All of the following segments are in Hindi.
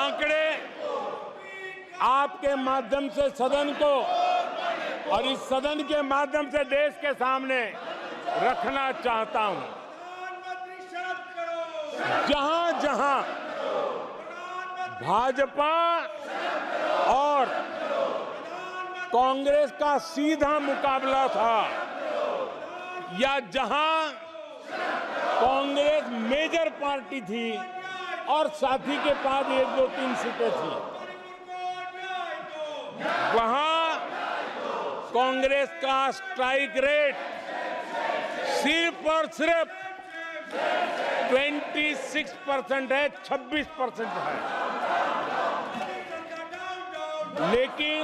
आंकड़े आपके माध्यम से सदन को और इस सदन के माध्यम से देश के सामने रखना चाहता हूं। जहां जहां भाजपा और कांग्रेस का सीधा मुकाबला था या जहां कांग्रेस मेजर पार्टी थी और साथी के पास 1, 2, 3 सीटें थी, वहां कांग्रेस का स्ट्राइक रेट सिर्फ और सिर्फ 26% है, 26% है। लेकिन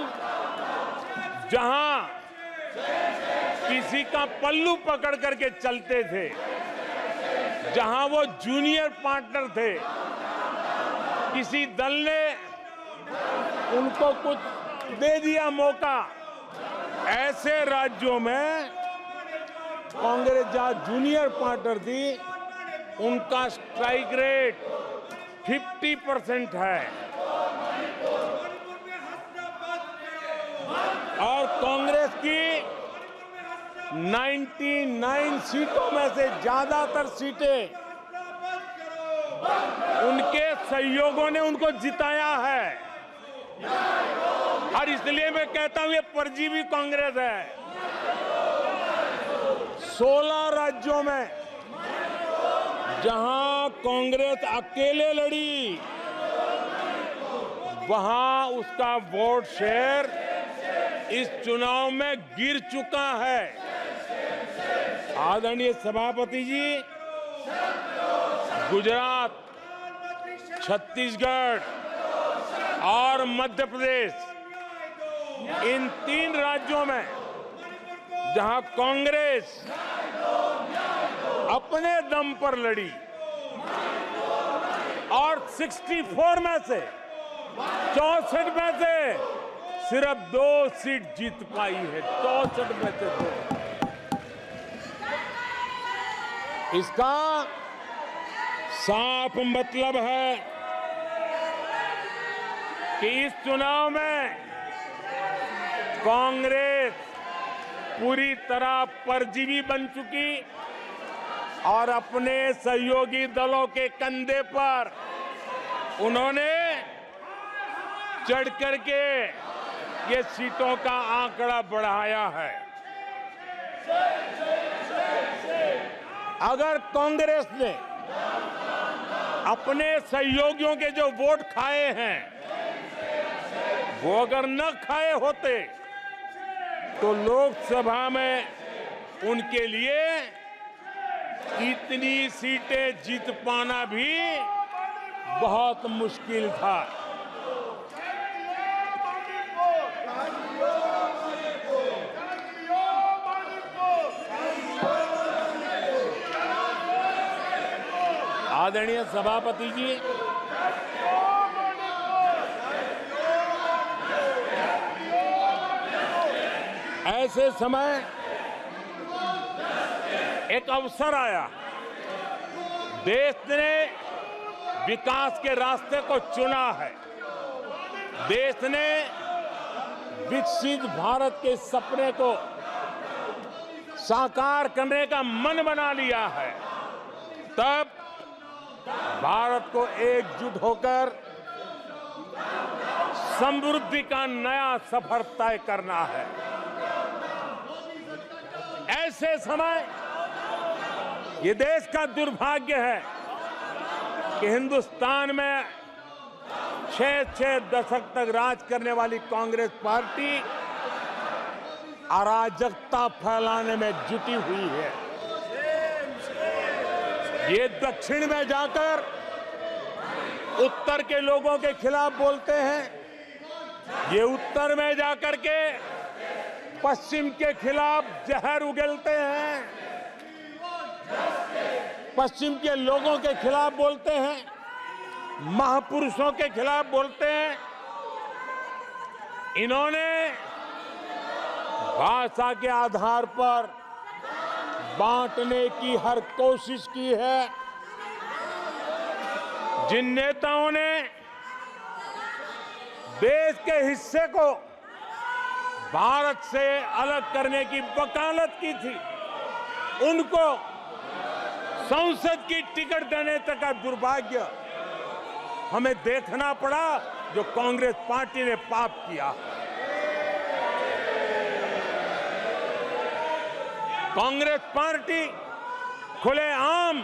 जहां किसी का पल्लू पकड़ करके चलते थे, जहां वो जूनियर पार्टनर थे, किसी दल ने उनको कुछ दे दिया मौका, ऐसे राज्यों में कांग्रेस जहां जूनियर पार्टनर थी, उनका स्ट्राइक रेट 50% है और कांग्रेस की 99 सीटों में से ज्यादातर सीटें उनके सहयोगियों ने उनको जिताया है। और इसलिए मैं कहता हूं ये परजीवी कांग्रेस है। 16 राज्यों में जहां कांग्रेस अकेले लड़ी, वहां उसका वोट शेयर इस चुनाव में गिर चुका है। आदरणीय सभापति जी, गुजरात, छत्तीसगढ़ और मध्य प्रदेश, इन 3 राज्यों में जहां कांग्रेस अपने दम पर लड़ी और 64 में से 64 में से सिर्फ 2 सीट जीत पाई है, 64 में से 2। इसका साफ मतलब है कि इस चुनाव में कांग्रेस पूरी तरह परजीवी बन चुकी और अपने सहयोगी दलों के कंधे पर उन्होंने चढ़ करके ये सीटों का आंकड़ा बढ़ाया है। अगर कांग्रेस ने अपने सहयोगियों के जो वोट खाए हैं, वो अगर न खाए होते तो लोकसभा में उनके लिए इतनी सीटें जीत पाना भी बहुत मुश्किल था। आदरणीय सभापति जी, ऐसे समय एक अवसर आया, देश ने विकास के रास्ते को चुना है, देश ने विकसित भारत के सपने को साकार करने का मन बना लिया है। तब भारत को एकजुट होकर समृद्धि का नया सफर तय करना है। ऐसे समय ये देश का दुर्भाग्य है कि हिंदुस्तान में 6 दशक तक राज करने वाली कांग्रेस पार्टी अराजकता फैलाने में जुटी हुई है। ये दक्षिण में जाकर उत्तर के लोगों के खिलाफ बोलते हैं, ये उत्तर में जाकर के पश्चिम के खिलाफ जहर उगलते हैं, पश्चिम के लोगों के खिलाफ बोलते हैं, महापुरुषों के खिलाफ बोलते हैं। इन्होंने भाषा के आधार पर बांटने की हर कोशिश की है। जिन नेताओं ने देश के हिस्से को भारत से अलग करने की वकालत की थी, उनको संसद की टिकट देने तक का दुर्भाग्य हमें देखना पड़ा, जो कांग्रेस पार्टी ने पाप किया। कांग्रेस पार्टी खुलेआम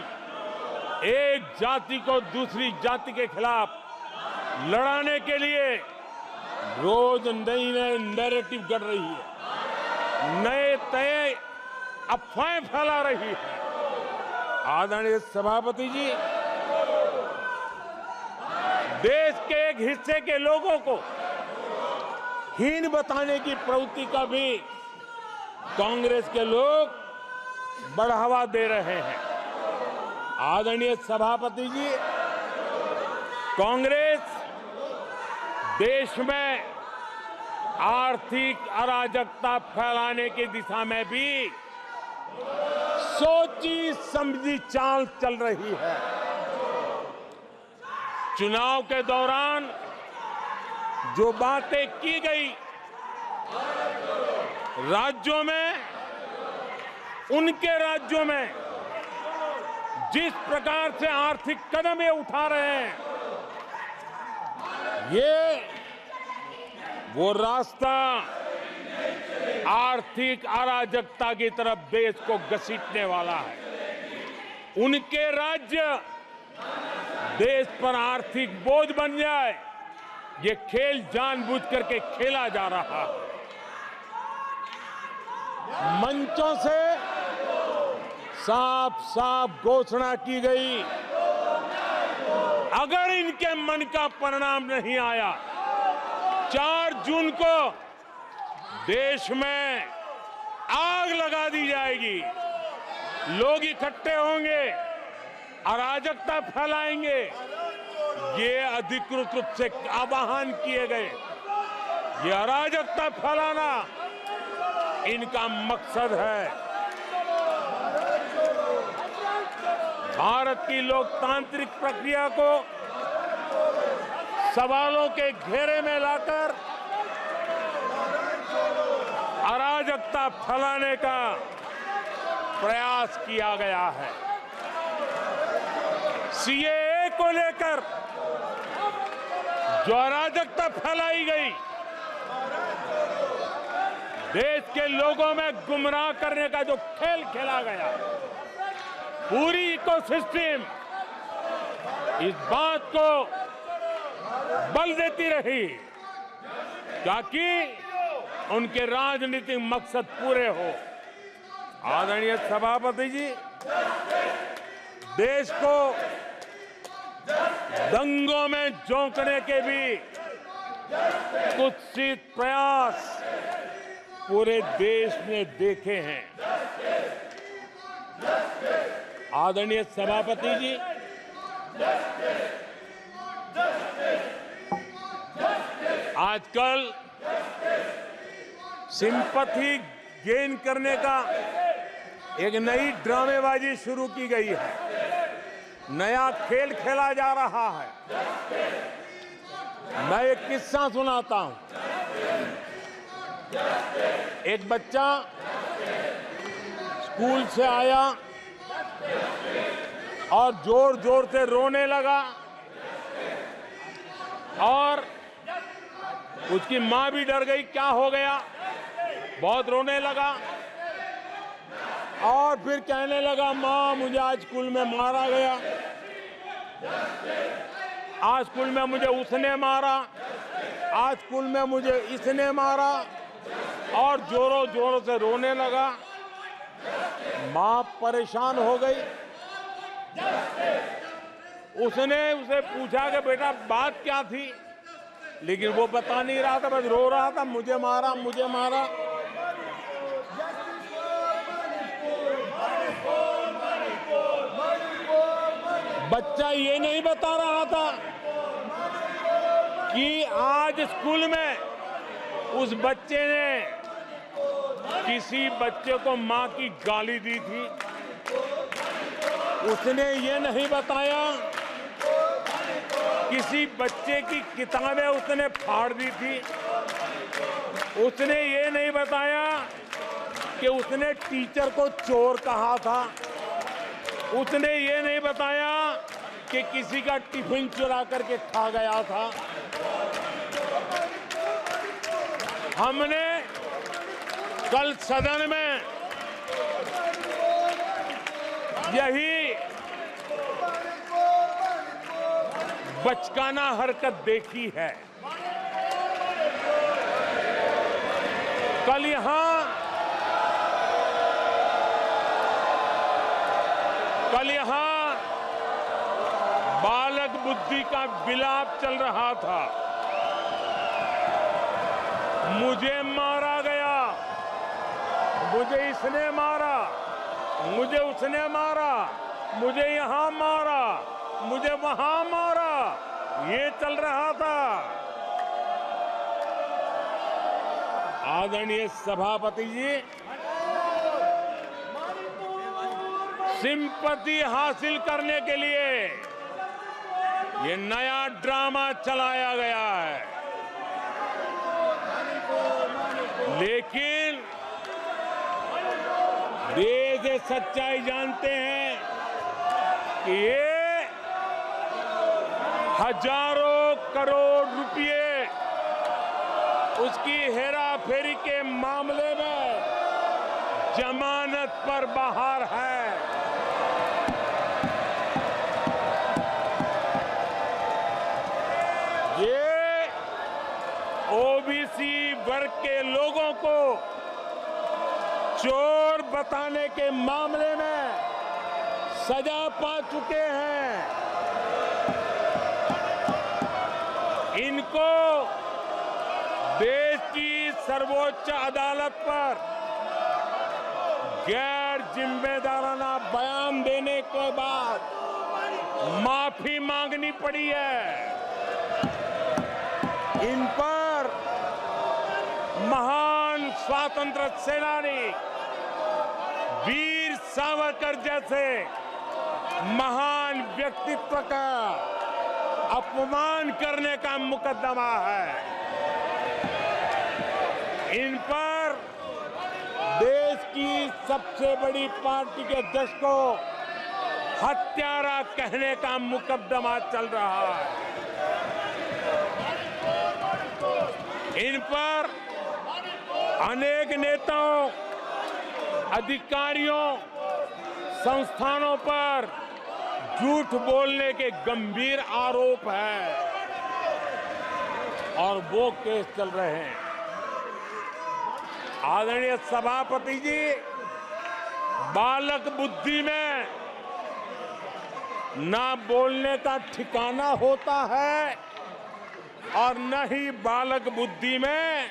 एक जाति को दूसरी जाति के खिलाफ लड़ाने के लिए रोज नई नैरेटिव गढ़ रही है, नए तय अफवाहें फैला रही है। आदरणीय सभापति जी, देश के एक हिस्से के लोगों को हीन बताने की प्रवृत्ति का भी कांग्रेस के लोग बढ़ावा दे रहे हैं। आदरणीय सभापति जी, कांग्रेस देश में आर्थिक अराजकता फैलाने की दिशा में भी सोची समझी चाल चल रही है। चुनाव के दौरान जो बातें की गई, राज्यों में, उनके राज्यों में जिस प्रकार से आर्थिक कदम ये उठा रहे हैं, ये वो रास्ता आर्थिक अराजकता की तरफ देश को घसीटने वाला है। उनके राज्य देश पर आर्थिक बोझ बन जाए, ये खेल जानबूझ करके खेला जा रहा है। मंचों से साफ साफ घोषणा की गई, अगर इनके मन का परिणाम नहीं आया, 4 जून को देश में आग लगा दी जाएगी, लोग इकट्ठे होंगे, अराजकता फैलाएंगे। ये अधिकृत रूप से आह्वान किए गए, ये अराजकता फैलाना इनका मकसद है। भारत की लोकतांत्रिक प्रक्रिया को सवालों के घेरे में लाकर अराजकता फैलाने का प्रयास किया गया है। सीएए को लेकर जो अराजकता फैलाई गई, देश के लोगों में गुमराह करने का जो खेल खेला गया, पूरी इकोसिस्टम इस बात को बल देती रही ताकि उनके राजनीतिक मकसद पूरे हो। आदरणीय सभापति जी, देश को दंगों में झोंकने के भी कुत्सित प्रयास पूरे देश ने देखे हैं। आदरणीय सभापति जी, आजकल सिंपैथी गेन करने का एक नई ड्रामेबाजी शुरू की गई है, नया खेल खेला जा रहा है। मैं एक किस्सा सुनाता हूं। एक बच्चा स्कूल से आया और जोर जोर से रोने लगा और उसकी मां भी डर गई, क्या हो गया, बहुत रोने लगा और फिर कहने लगा, मां मुझे आज स्कूल में मारा गया, आज स्कूल में मुझे उसने मारा, आज स्कूल में मुझे इसने मारा, और जोरों जोरों से रोने लगा। मां परेशान हो गई। उसने उसे पूछा कि बेटा बात क्या थी, लेकिन वो बता नहीं रहा था, बस रो रहा था, मुझे मारा, मुझे मारा। बच्चा ये नहीं बता रहा था कि आज स्कूल में उस बच्चे ने किसी बच्चे को मां की गाली दी थी। उसने ये नहीं बताया किसी बच्चे की किताबें उसने फाड़ दी थी। उसने ये नहीं बताया कि उसने टीचर को चोर कहा था। उसने ये नहीं बताया कि किसी का टिफिन चुरा करके खा गया था। हमने कल सदन में यही बचकाना हरकत देखी है। कल यहां बालक बुद्धि का विलाप चल रहा था। मुझे मारा गया, मुझे इसने मारा, मुझे उसने मारा, मुझे यहां मारा, मुझे वहां मारा, ये चल रहा था। आदरणीय सभापति जी, सिंपैथी हासिल करने के लिए ये नया ड्रामा चलाया गया है। लेकिन देश ये सच्चाई जानते हैं कि ये हजारों करोड़ रुपए उसकी हेराफेरी के मामले में जमानत पर बाहर है। ये ओबीसी वर्ग के लोगों को चोर बताने के मामले में सजा पा चुके हैं। इनको देश की सर्वोच्च अदालत पर गैर जिम्मेदाराना बयान देने के बाद माफी मांगनी पड़ी है। इन पर महान स्वातंत्र सेनानी वीर सावरकर जैसे महान व्यक्तित्व का अपमान करने का मुकदमा है। इन पर देश की सबसे बड़ी पार्टी के अध्यक्ष को हत्यारा कहने का मुकदमा चल रहा है। इन पर अनेक नेताओं, अधिकारियों, संस्थानों पर झूठ बोलने के गंभीर आरोप हैं और वो केस चल रहे हैं। आदरणीय सभापति जी, बालक बुद्धि में ना बोलने का ठिकाना होता है और न ही बालक बुद्धि में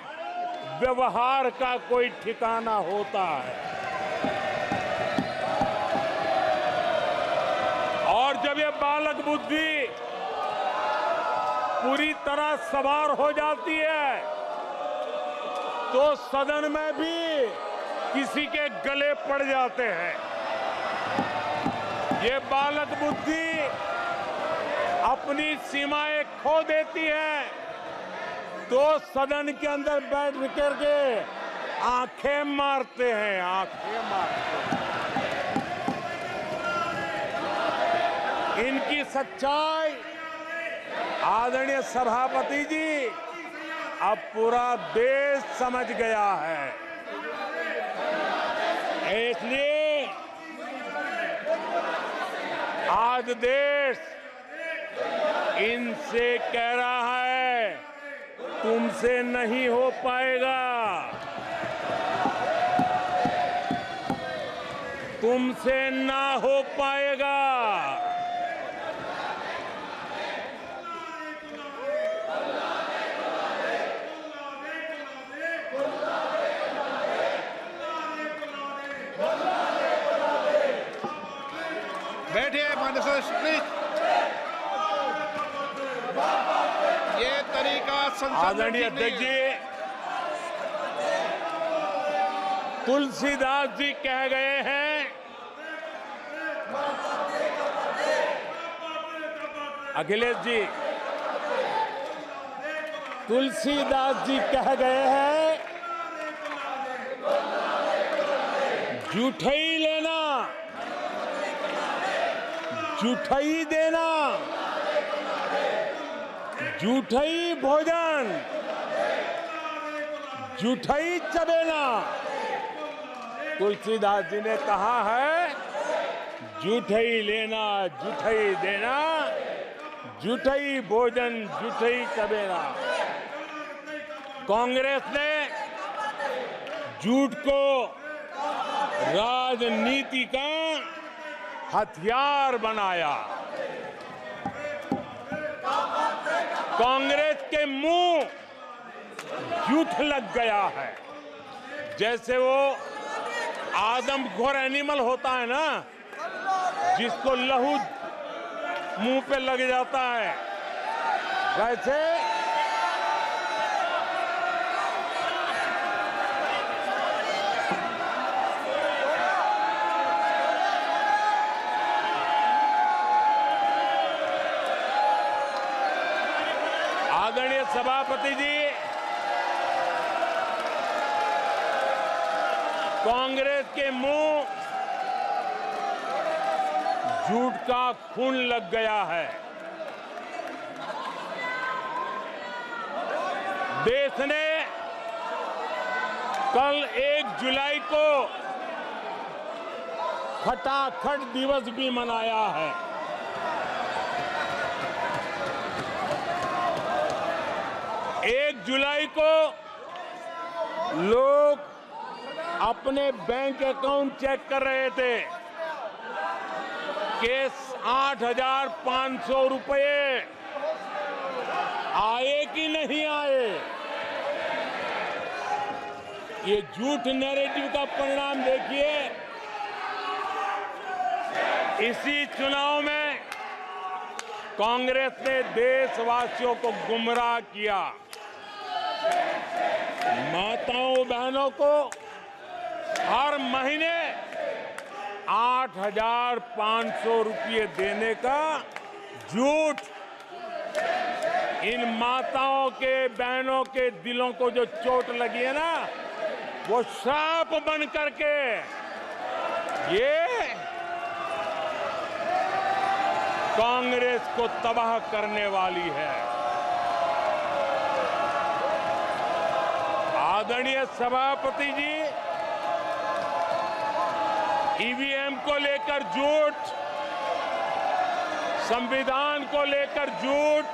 व्यवहार का कोई ठिकाना होता है। और जब ये बालक बुद्धि पूरी तरह सवार हो जाती है तो सदन में भी किसी के गले पड़ जाते हैं। ये बालक बुद्धि अपनी सीमाएं खो देती है तो सदन के अंदर बैठ करके आंखें मारते हैं, आंखें मारते हैं। इनकी सच्चाई आदरणीय सभापति जी अब पूरा देश समझ गया है। इसलिए आज देश इनसे कह रहा है तुमसे नहीं हो पाएगा, तुमसे ना हो पाएगा। बैठिए प्लीज। ये तरीका आदरणीय अध्यक्ष जी, तुलसीदास जी कह गए हैं, अखिलेश जी तुलसीदास जी कह गए हैं, जूठई लेना, जूठई देना, जूठई भोजन, जूठई चबेना। तुलसीदास जी ने कहा है, जूठई लेना, जूठई देना, जूठई भोजन, जूठई चबेना। कांग्रेस ने झूठ को राजनीति का हथियार बनाया। कांग्रेस के मुंह झूठ लग गया है। जैसे वो आदमखोर एनिमल होता है ना, जिसको लहू मुंह पे लग जाता है, वैसे आदरणीय सभापति जी, कांग्रेस के मुंह झूठ का खून लग गया है। देश ने कल 1 जुलाई को खटाखट दिवस भी मनाया है। एक जुलाई को लोग अपने बैंक अकाउंट चेक कर रहे थे कि 8,500 रुपये आए कि नहीं आए। ये झूठ नैरेटिव का परिणाम देखिए। इसी चुनाव में कांग्रेस ने देशवासियों को गुमराह किया। माताओं बहनों को हर महीने 8,500 रुपये देने का झूठ। इन माताओं के बहनों के दिलों को जो चोट लगी है ना, वो श्राप बन करके ये कांग्रेस को तबाह करने वाली है। आदरणीय सभापति जी, ईवीएम को लेकर झूठ, संविधान को लेकर झूठ,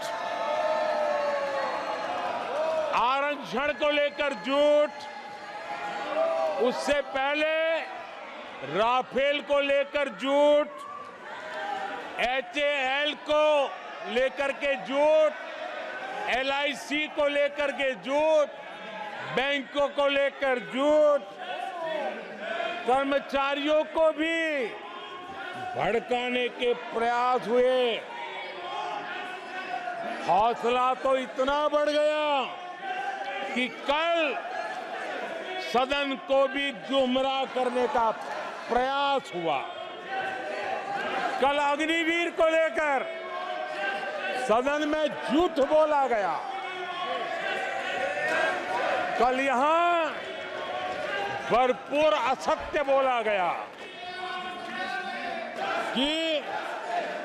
आरक्षण को लेकर झूठ, उससे पहले राफेल को लेकर झूठ, HAL को लेकर के झूठ, LIC को लेकर के झूठ, बैंकों को लेकर झूठ, कर्मचारियों को भी भड़काने के प्रयास हुए। हौसला तो इतना बढ़ गया कि कल सदन को भी गुमराह करने का प्रयास हुआ। कल अग्निवीर को लेकर सदन में झूठ बोला गया। कल यहां भरपूर असत्य बोला गया कि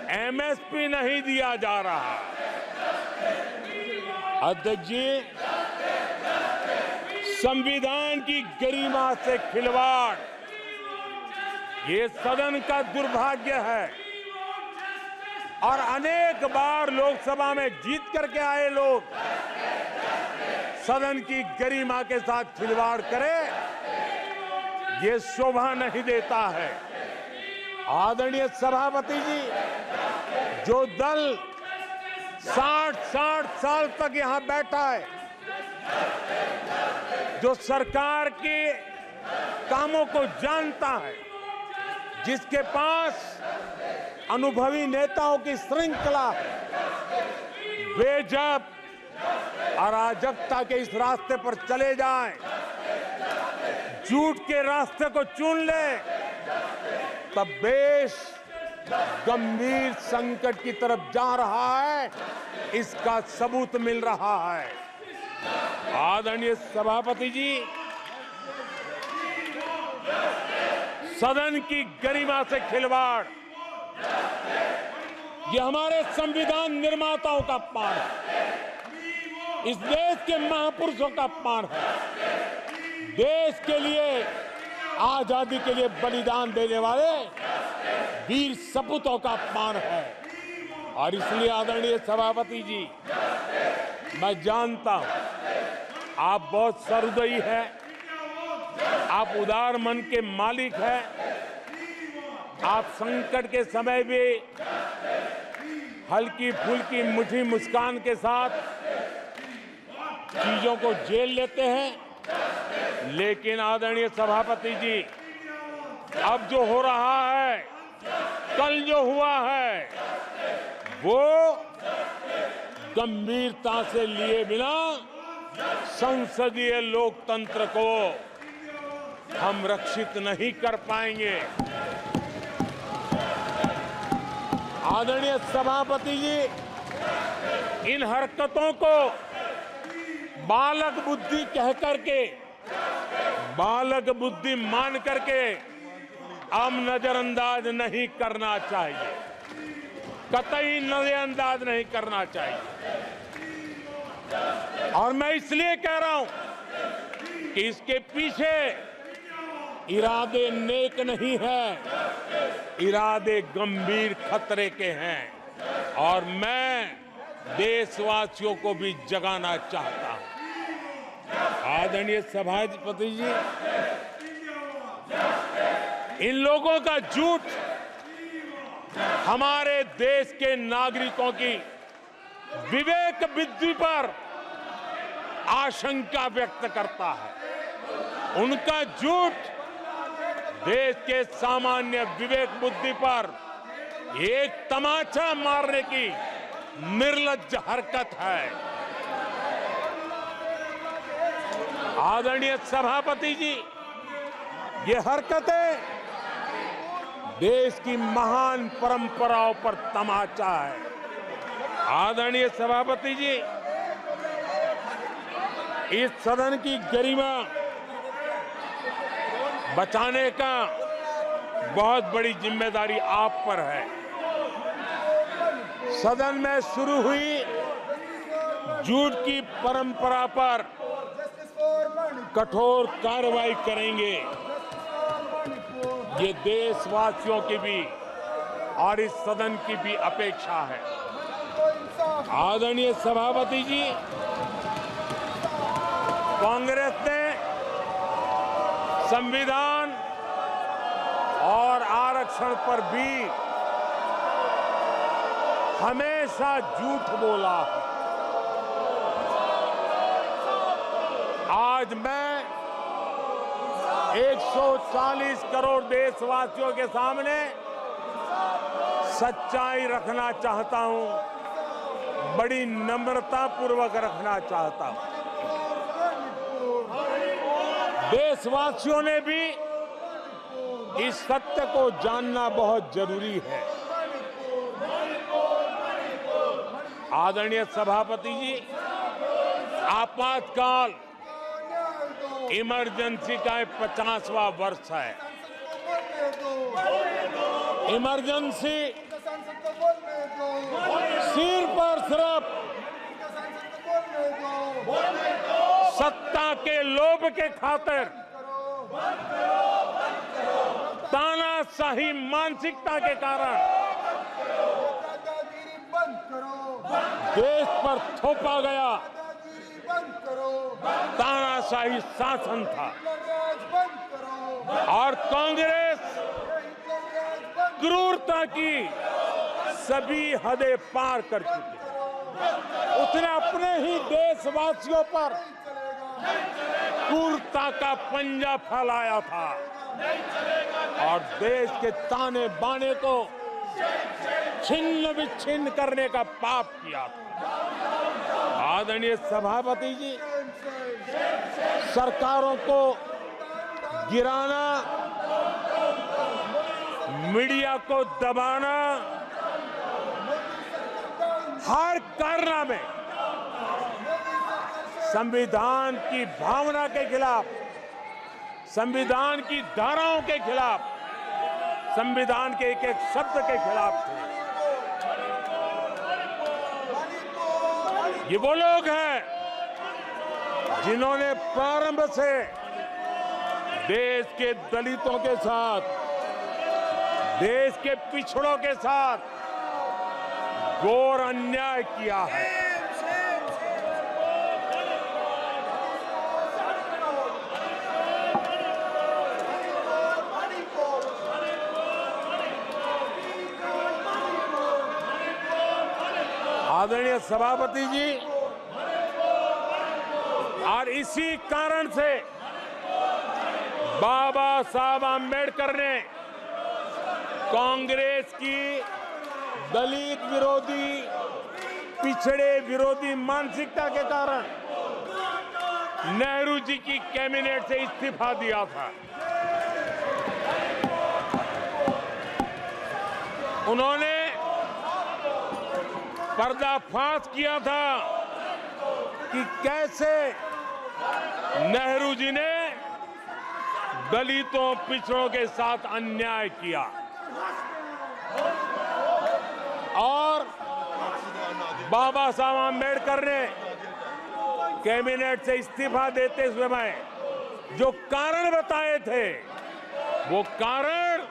MSP नहीं दिया जा रहा। अध्यक्ष जी, संविधान की गरिमा से खिलवाड़ ये सदन का दुर्भाग्य है। और अनेक बार लोकसभा में जीत करके आए लोग सदन की गरिमा के साथ खिलवाड़ करें, ये शोभा नहीं देता है। आदरणीय सभापति जी, जो दल 60 साल तक यहां बैठा है, जो सरकार के कामों को जानता है, जिसके पास अनुभवी नेताओं की श्रृंखला है, वे जब अराजकता के इस रास्ते पर चले जाएं, झूठ के रास्ते को चुन ले, तब देश गंभीर संकट की तरफ जा रहा है। इसका सबूत मिल रहा है। आदरणीय सभापति जी, सदन की गरिमा से खिलवाड़ ये हमारे संविधान निर्माताओं का अपमान है, इस देश के महापुरुषों का अपमान है, देश के लिए आजादी के लिए बलिदान देने वाले वीर सपूतों का अपमान है। और इसलिए आदरणीय सभापति जी, मैं जानता हूं आप बहुत सहृदयी हैं, आप उदार मन के मालिक हैं, आप संकट के समय भी हल्की फुल्की मीठी मुस्कान के साथ चीजों को झेल लेते हैं। लेकिन आदरणीय सभापति जी, अब जो हो रहा है, कल जो हुआ है, वो गंभीरता से लिए बिना संसदीय लोकतंत्र को हम रक्षित नहीं कर पाएंगे। आदरणीय सभापति जी, इन हरकतों को बालक बुद्धि कह करके, बालक बुद्धि मान करके हम नजरअंदाज नहीं करना चाहिए, कतई नजरअंदाज नहीं करना चाहिए। और मैं इसलिए कह रहा हूं कि इसके पीछे इरादे नेक नहीं है, इरादे गंभीर खतरे के हैं। और मैं देशवासियों को भी जगाना चाहता हूं। आदरणीय सभापति जी, इन लोगों का झूठ हमारे देश के नागरिकों की विवेक बुद्धि पर आशंका व्यक्त करता है। उनका झूठ देश के सामान्य विवेक बुद्धि पर एक तमाचा मारने की निर्लज्ज हरकत है। आदरणीय सभापति जी, ये हरकतें देश की महान परंपराओं पर तमाचा है। आदरणीय सभापति जी, इस सदन की गरिमा बचाने का बहुत बड़ी जिम्मेदारी आप पर है। सदन में शुरू हुई झूठ की परंपरा पर कठोर कार्रवाई करेंगे, ये देशवासियों की भी और इस सदन की भी अपेक्षा है। आदरणीय सभापति जी, कांग्रेस ने संविधान और आरक्षण पर भी हमेशा झूठ बोला है। आज मैं 140 करोड़ देशवासियों के सामने सच्चाई रखना चाहता हूं, बड़ी नम्रता पूर्वक रखना चाहता हूं। देशवासियों ने भी इस सत्य को जानना बहुत जरूरी है। आदरणीय सभापति जी, आपातकाल इमरजेंसी का 50वां वर्ष है। इमरजेंसी सिर पर सिर्फ सत्ता के लोभ के खातिर, तानाशाही मानसिकता के कारण देश पर थोपा गया तानाशाही शासन था। और कांग्रेस क्रूरता की सभी हदें पार कर चुकी है। उसने अपने ही देशवासियों पर क्रूरता का पंजा फैलाया था और देश के ताने बाने को छिन्न विच्छिन्न करने का पाप किया था। आदरणीय सभापति जी, सरकारों को गिराना, मीडिया को दबाना, हर कारनामे संविधान की भावना के खिलाफ, संविधान की धाराओं के खिलाफ, संविधान के एक एक शब्द के खिलाफ थे। ये वो लोग हैं जिन्होंने प्रारंभ से देश के दलितों के साथ, देश के पिछड़ों के साथ घोर अन्याय किया है। आदरणीय सभापति जी, और इसी कारण से बाबा साहब आंबेडकर ने कांग्रेस की दलित विरोधी, पिछड़े विरोधी मानसिकता के कारण नेहरू जी की कैबिनेट से इस्तीफा दिया था। उन्होंने पर्दाफाश किया था कि कैसे नेहरू जी ने दलितों, पिछड़ों के साथ अन्याय किया और बाबा साहब आंबेडकर ने कैबिनेट से इस्तीफा देते समय जो कारण बताए थे, वो कारण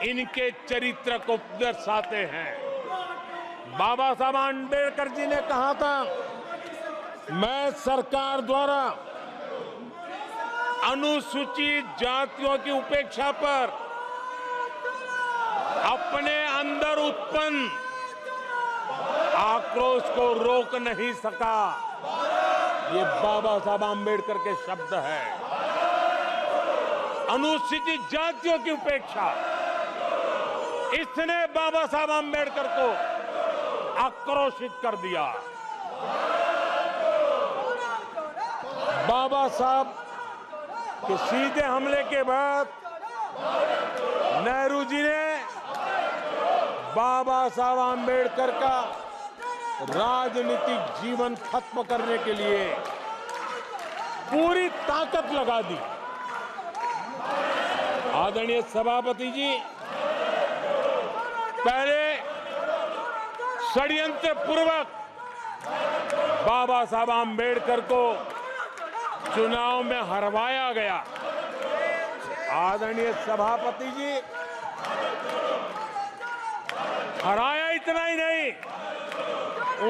इनके चरित्र को दर्शाते हैं। बाबा साहब आंबेडकर जी ने कहा था, मैं सरकार द्वारा अनुसूचित जातियों की उपेक्षा पर अपने अंदर उत्पन्न आक्रोश को रोक नहीं सका। ये बाबा साहब आंबेडकर के शब्द हैं। अनुसूचित जातियों की उपेक्षा, इसने बाबा साहब आंबेडकर को आक्रोशित कर दिया। बाबा साहब के सीधे हमले के बाद नेहरू जी ने बाबा साहब आंबेडकर का राजनीतिक जीवन खत्म करने के लिए पूरी ताकत लगा दी। आदरणीय सभापति जी, पहले षड्यंत्र पूर्वक बाबा साहब आंबेडकर को चुनाव में हरवाया गया। आदरणीय सभापति जी, हराया इतना ही नहीं,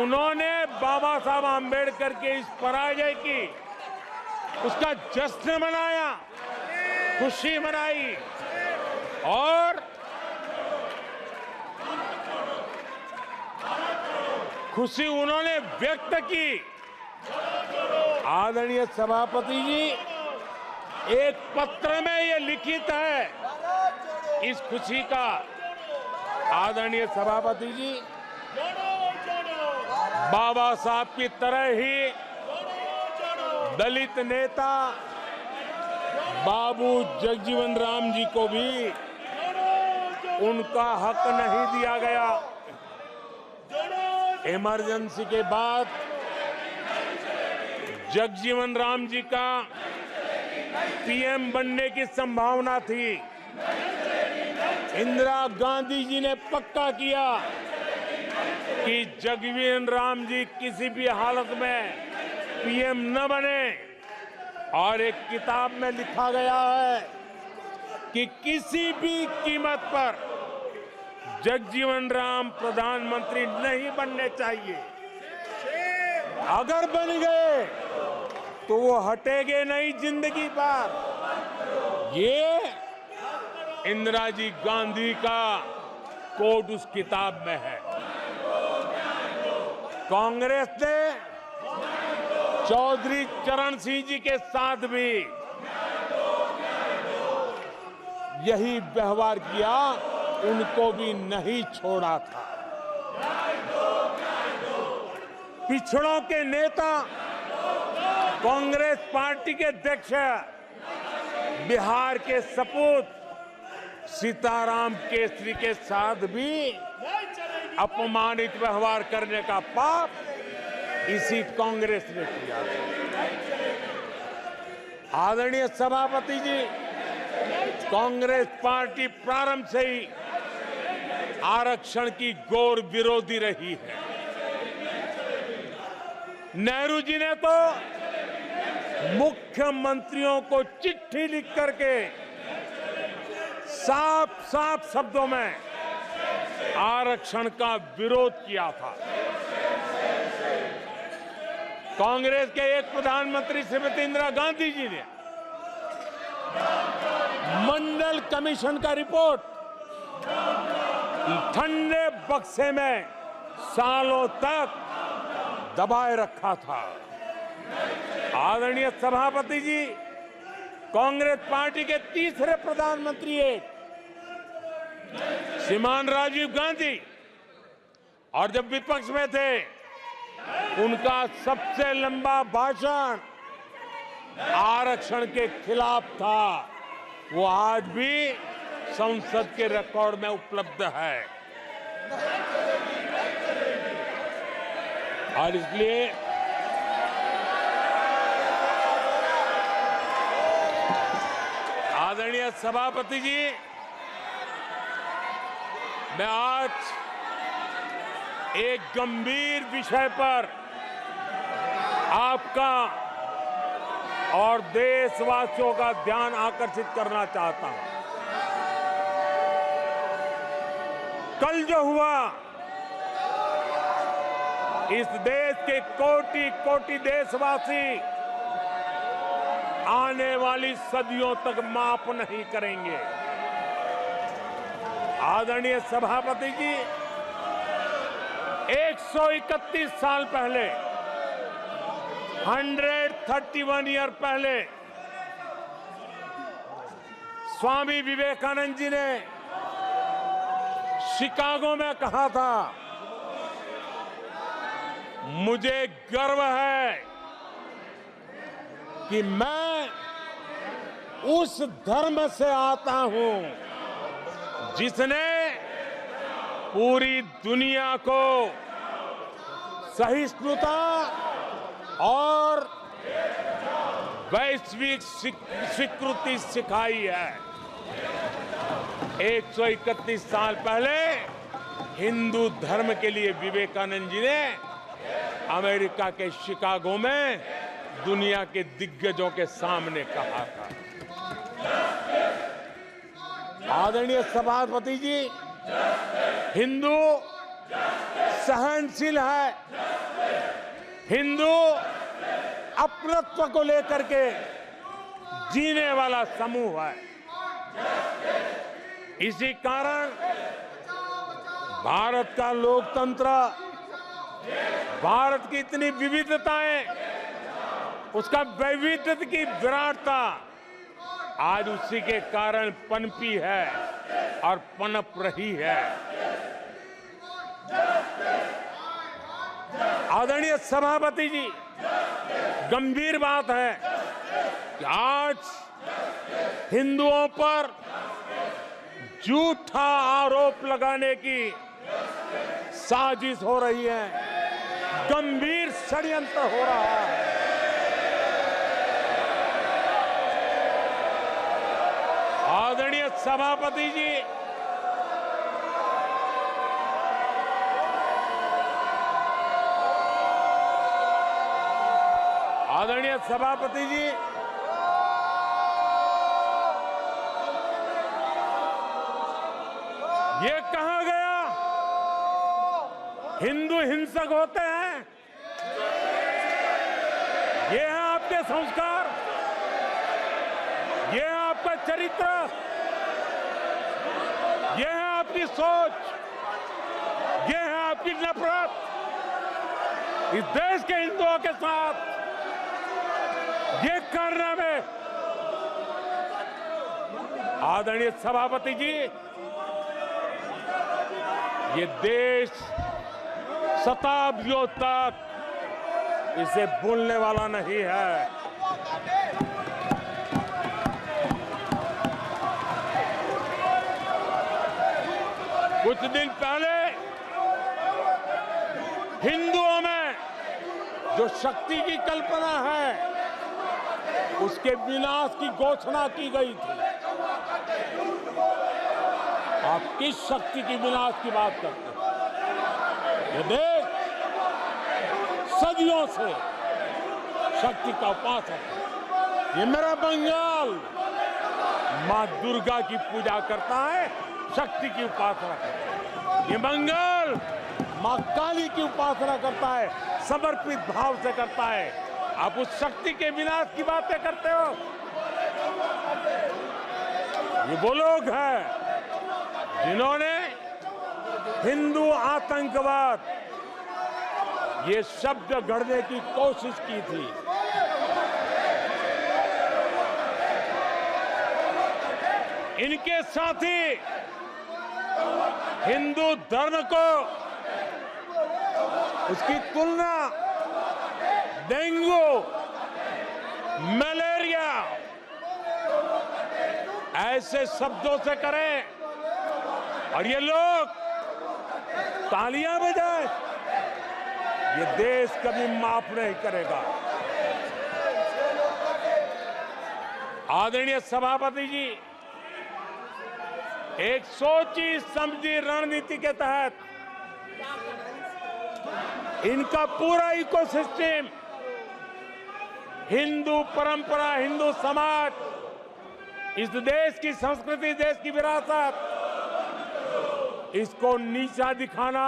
उन्होंने बाबा साहब आंबेडकर के इस पराजय की, उसका जश्न मनाया, खुशी मनाई और खुशी उन्होंने व्यक्त की। आदरणीय सभापति जी, एक पत्र में ये लिखित है इस खुशी का। आदरणीय सभापति जी, बाबा साहब की तरह ही दलित नेता बाबू जगजीवन राम जी को भी उनका हक नहीं दिया गया। इमरजेंसी के बाद जगजीवन राम जी का पीएम बनने की संभावना थी। इंदिरा गांधी जी ने पक्का किया कि जगजीवन राम जी किसी भी हालत में पीएम न बने, और एक किताब में लिखा गया है कि किसी भी कीमत पर जगजीवन राम प्रधानमंत्री नहीं बनने चाहिए। अगर बन गए तो वो हटेंगे नहीं जिंदगी पर। ये इंदिरा जी गांधी का कोट उस किताब में है। कांग्रेस ने चौधरी चरण सिंह जी के साथ भी यही व्यवहार किया, उनको भी नहीं छोड़ा था। पिछड़ों के नेता, कांग्रेस पार्टी के अध्यक्ष बिहार के सपूत सीताराम केसरी के साथ भी अपमानित व्यवहार करने का पाप इसी कांग्रेस ने किया। आदरणीय सभापति जी, कांग्रेस पार्टी प्रारंभ से ही आरक्षण की घोर विरोधी रही है। नेहरू जी ने तो मुख्यमंत्रियों को चिट्ठी लिख करके साफ साफ शब्दों में आरक्षण का विरोध किया था। कांग्रेस के एक प्रधानमंत्री श्रीमती इंदिरा गांधी जी ने मंडल कमीशन का रिपोर्ट ठंडे बक्से में सालों तक दबाए रखा था। आदरणीय सभापति जी, कांग्रेस पार्टी के तीसरे प्रधानमंत्री श्रीमान राजीव गांधी, और जब विपक्ष में थे उनका सबसे लंबा भाषण आरक्षण के खिलाफ था। वो आज भी संसद के रिकॉर्ड में उपलब्ध है। और इसलिए आदरणीय सभापति जी, मैं आज एक गंभीर विषय पर आपका और देशवासियों का ध्यान आकर्षित करना चाहता हूं। कल जो हुआ, इस देश के कोटि कोटि देशवासी आने वाली सदियों तक माफ नहीं करेंगे। आदरणीय सभापति जी, 131 साल पहले, 131 ईयर पहले स्वामी विवेकानंद जी ने शिकागो में कहा था, मुझे गर्व है कि मैं उस धर्म से आता हूं जिसने पूरी दुनिया को सहिष्णुता और वैश्विक स्वीकृति सिखाई है। 131 साल पहले हिंदू धर्म के लिए विवेकानंद जी ने अमेरिका के शिकागो में दुनिया के दिग्गजों के सामने कहा था। आदरणीय सभापति जी, हिंदू सहनशील है, हिंदू अपनत्व को लेकर के जीने वाला समूह है। इसी कारण भारत का लोकतंत्र, भारत की इतनी विविधताएं, उसका वैविध्य की विराटता आज उसी के कारण पनपी है और पनप रही है। आदरणीय सभापति जी, गंभीर बात है कि आज हिंदुओं पर झूठा आरोप लगाने की साजिश हो रही है, गंभीर षड्यंत्र हो रहा है। आदरणीय सभापति जी, आदरणीय सभापति जी, ये कहा गया हिंदू हिंसक होते हैं? ये है आपके संस्कार, ये है आपका चरित्र, ये है आपकी सोच, ये है आपकी नफरत इस देश के हिंदुओं के साथ। ये करने में आदरणीय सभापति जी, ये देश शताब्दियों तक इसे भूलने वाला नहीं है। कुछ दिन पहले हिंदुओं में जो शक्ति की कल्पना है, उसके विनाश की घोषणा की गई थी। आप किस शक्ति की विनाश की बात करते हैं? ये देश सदियों से शक्ति का उपासक है। ये मेरा बंगाल मां दुर्गा की पूजा करता है, शक्ति की उपासना करता है। ये बंगाल मां काली की उपासना करता है, समर्पित भाव से करता है। आप उस शक्ति के विनाश की बातें करते हो। ये वो लोग हैं जिन्होंने हिंदू आतंकवाद ये शब्द गढ़ने की कोशिश की थी। इनके साथी हिंदू धर्म को उसकी तुलना डेंगू, मलेरिया ऐसे शब्दों से करें और ये लोग तालियां बजाएं, ये देश कभी माफ नहीं करेगा। आदरणीय सभापति जी, एक सोची समझी रणनीति के तहत इनका पूरा इकोसिस्टम, हिंदू परंपरा, हिंदू समाज, इस देश की संस्कृति, देश की विरासत, इसको नीचा दिखाना,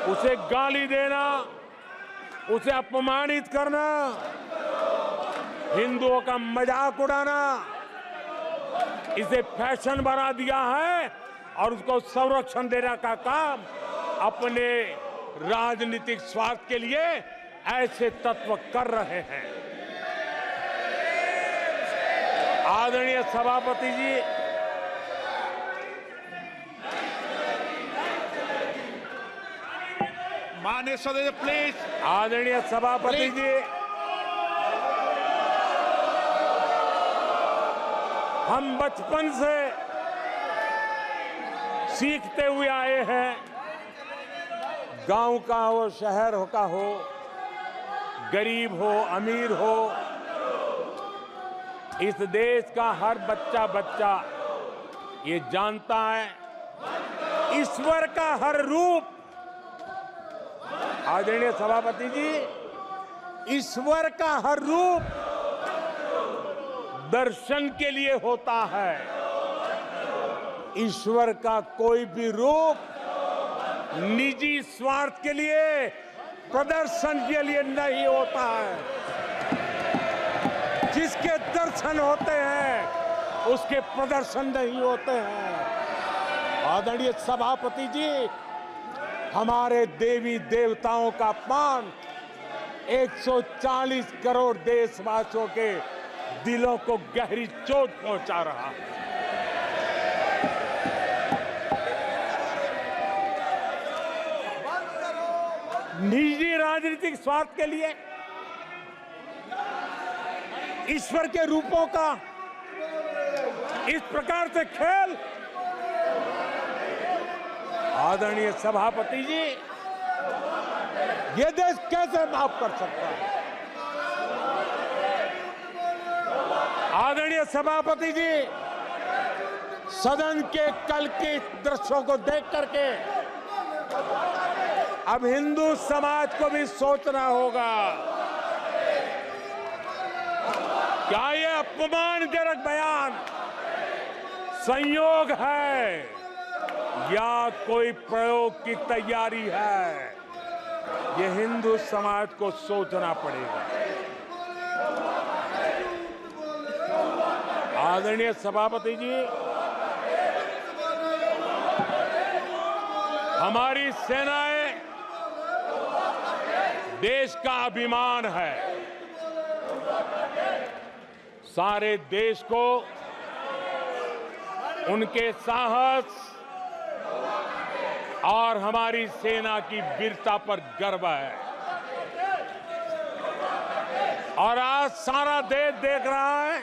उसे गाली देना, उसे अपमानित करना, हिंदुओं का मजाक उड़ाना, इसे फैशन बना दिया है और उसको संरक्षण देने का काम अपने राजनीतिक स्वार्थ के लिए ऐसे तत्व कर रहे हैं। आदरणीय सभापति जी, माननीय सदस्य प्लीज। आदरणीय सभापति जी, हम बचपन से सीखते हुए आए हैं, गांव का हो, शहर का हो, गरीब हो, अमीर हो, इस देश का हर बच्चा ये जानता है ईश्वर का हर रूप, आदरणीय सभापति जी, ईश्वर का हर रूप दर्शन के लिए होता है। ईश्वर का कोई भी रूप निजी स्वार्थ के लिए, प्रदर्शन के लिए नहीं होता है। जिसके दर्शन होते हैं उसके प्रदर्शन नहीं होते हैं। आदरणीय सभापति जी, हमारे देवी देवताओं का अपमान 140 करोड़ देशवासियों के दिलों को गहरी चोट पहुंचा रहा है। निजी राजनीतिक स्वार्थ के लिए ईश्वर के रूपों का इस प्रकार से खेल, आदरणीय सभापति जी, ये देश कैसे माफ कर सकता है? आदरणीय सभापति जी, सदन के कल के दृश्यों को देख करके अब हिंदू समाज को भी सोचना होगा, क्या ये अपमानजनक बयान संयोग है या कोई प्रयोग की तैयारी है? ये हिंदू समाज को सोचना पड़ेगा। आदरणीय सभापति जी, हमारी सेनाएं देश का अभिमान है। सारे देश को उनके साहस और हमारी सेना की वीरता पर गर्व है। और आज सारा देश देख रहा है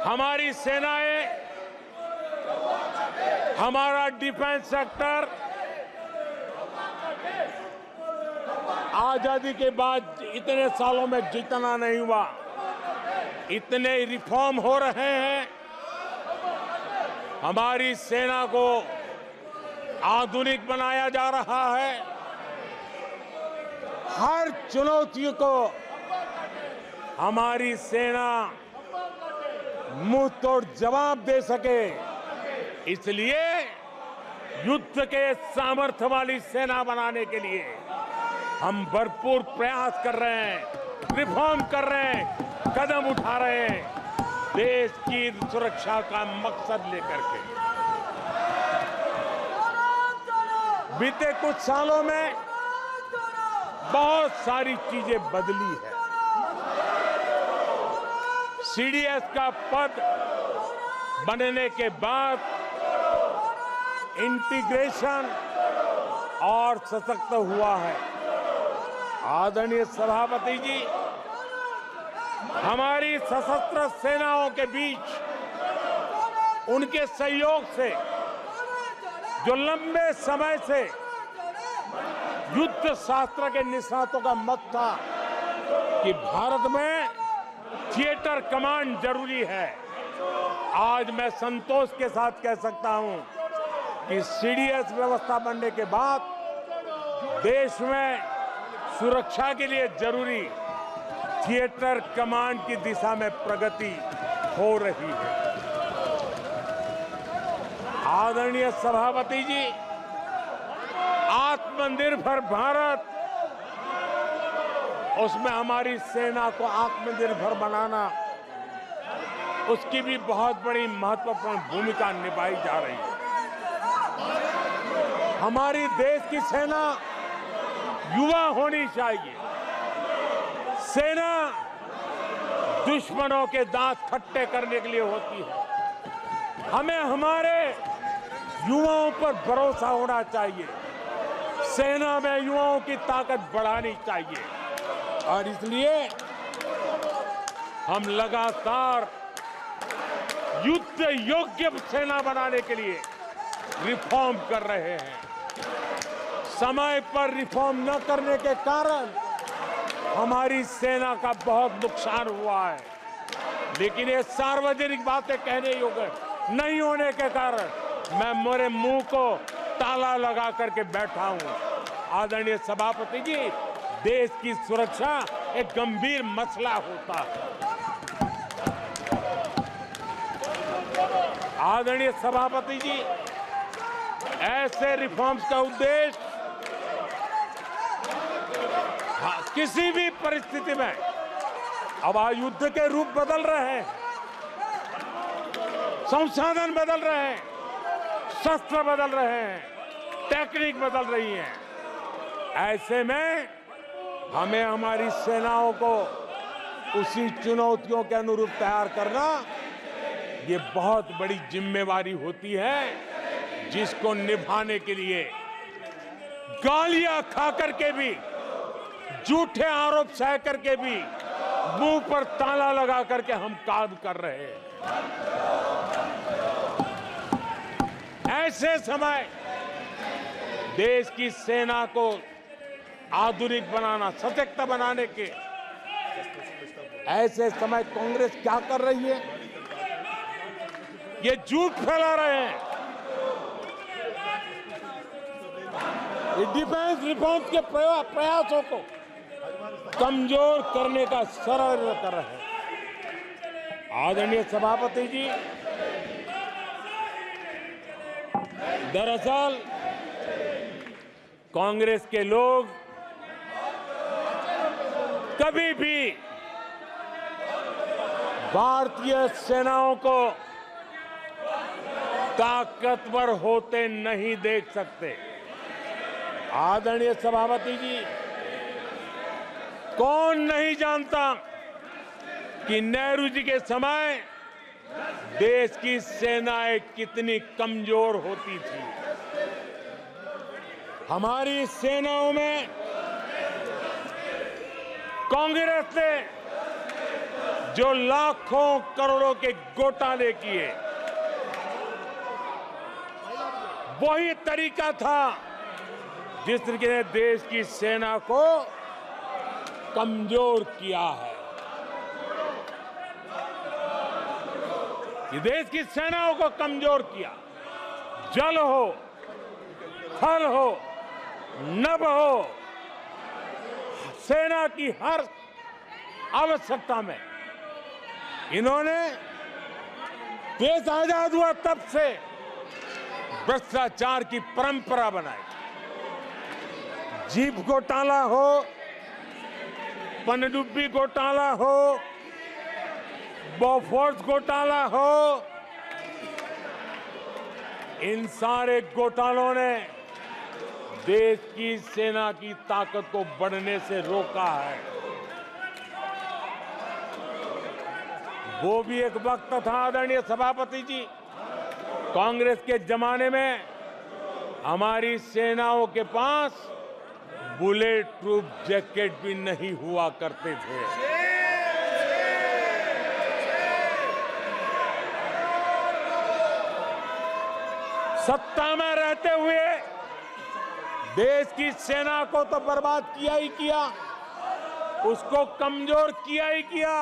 हमारी सेनाएं, हमारा डिफेंस सेक्टर आजादी के बाद इतने सालों में जितना नहीं हुआ, इतने रिफॉर्म हो रहे हैं। हमारी सेना को आधुनिक बनाया जा रहा है। हर चुनौती को हमारी सेना मुंह तोड़ जवाब दे सके, इसलिए युद्ध के सामर्थ्य वाली सेना बनाने के लिए हम भरपूर प्रयास कर रहे हैं, रिफॉर्म कर रहे हैं, कदम उठा रहे हैं, देश की सुरक्षा का मकसद लेकर के। बीते कुछ सालों में बहुत सारी चीजें बदली है। सीडीएस का पद बनने के बाद इंटीग्रेशन और सशक्त हुआ है। आदरणीय सभापति जी, हमारी सशस्त्र सेनाओं के बीच उनके सहयोग से जो लंबे समय से युद्ध शास्त्र के निष्णातों का मत था कि भारत में थिएटर कमांड जरूरी है, आज मैं संतोष के साथ कह सकता हूं कि सीडीएस व्यवस्था बनने के बाद देश में सुरक्षा के लिए जरूरी थिएटर कमांड की दिशा में प्रगति हो रही है। आदरणीय सभापति जी, आत्मनिर्भर भारत, उसमें हमारी सेना को आत्मनिर्भर बनाना, उसकी भी बहुत बड़ी महत्वपूर्ण भूमिका निभाई जा रही है। हमारी देश की सेना युवा होनी चाहिए। सेना दुश्मनों के दांत खट्टे करने के लिए होती है। हमें हमारे युवाओं पर भरोसा होना चाहिए। सेना में युवाओं की ताकत बढ़ानी चाहिए और इसलिए हम लगातार युद्ध योग्य सेना बनाने के लिए रिफॉर्म कर रहे हैं। समय पर रिफॉर्म न करने के कारण हमारी सेना का बहुत नुकसान हुआ है, लेकिन ये सार्वजनिक बातें कहने योग्य नहीं होने के कारण मैं मेरे मुंह को ताला लगा करके बैठा हूं। आदरणीय सभापति जी, देश की सुरक्षा एक गंभीर मसला होता है। आदरणीय सभापति जी, ऐसे रिफॉर्म्स का उद्देश्य किसी भी परिस्थिति में, अब युद्ध के रूप बदल रहे हैं, संसाधन बदल रहे हैं, शस्त्र बदल रहे हैं, टेक्निक बदल रही है। ऐसे में हमें हमारी सेनाओं को उसी चुनौतियों के अनुरूप तैयार करना, ये बहुत बड़ी जिम्मेवारी होती है, जिसको निभाने के लिए गालियां खा करके भी, झूठे आरोप सह करके भी, मुंह पर ताला लगा करके हम काम कर रहे हैं। ऐसे समय देश की सेना को आधुनिक बनाना, सशक्त बनाने के ऐसे समय कांग्रेस क्या कर रही है? ये झूठ फैला रहे हैं। ये डिफेंस रिफॉर्म्स के प्रयासों को कमजोर करने का षड्यंत्र कर रहे हैं। आदरणीय सभापति जी, दरअसल कांग्रेस के लोग कभी भी भारतीय सेनाओं को ताकतवर होते नहीं देख सकते। आदरणीय सभापति जी, कौन नहीं जानता कि नेहरू जी के समय देश की सेनाएं कितनी कमजोर होती थी। हमारी सेनाओं में कांग्रेस ने जो लाखों करोड़ों के घोटाले किए, वही तरीका था जिस तरीके से देश की सेना को कमजोर किया है। ये देश की सेनाओं को कमजोर किया। जल हो, थल हो, नभ हो, सेना की हर आवश्यकता में इन्होंने देश आजाद हुआ तब से भ्रष्टाचार की परंपरा बनाई। जीप घोटाला हो, पनडुब्बी घोटाला हो, बोफोर्स घोटाला हो, इन सारे घोटालों ने देश की सेना की ताकत को बढ़ने से रोका है। वो भी एक वक्त था आदरणीय सभापति जी, कांग्रेस के जमाने में हमारी सेनाओं के पास बुलेट प्रूफ जैकेट भी नहीं हुआ करते थे। सत्ता में रहते हुए देश की सेना को तो बर्बाद किया ही किया, उसको कमजोर किया ही किया,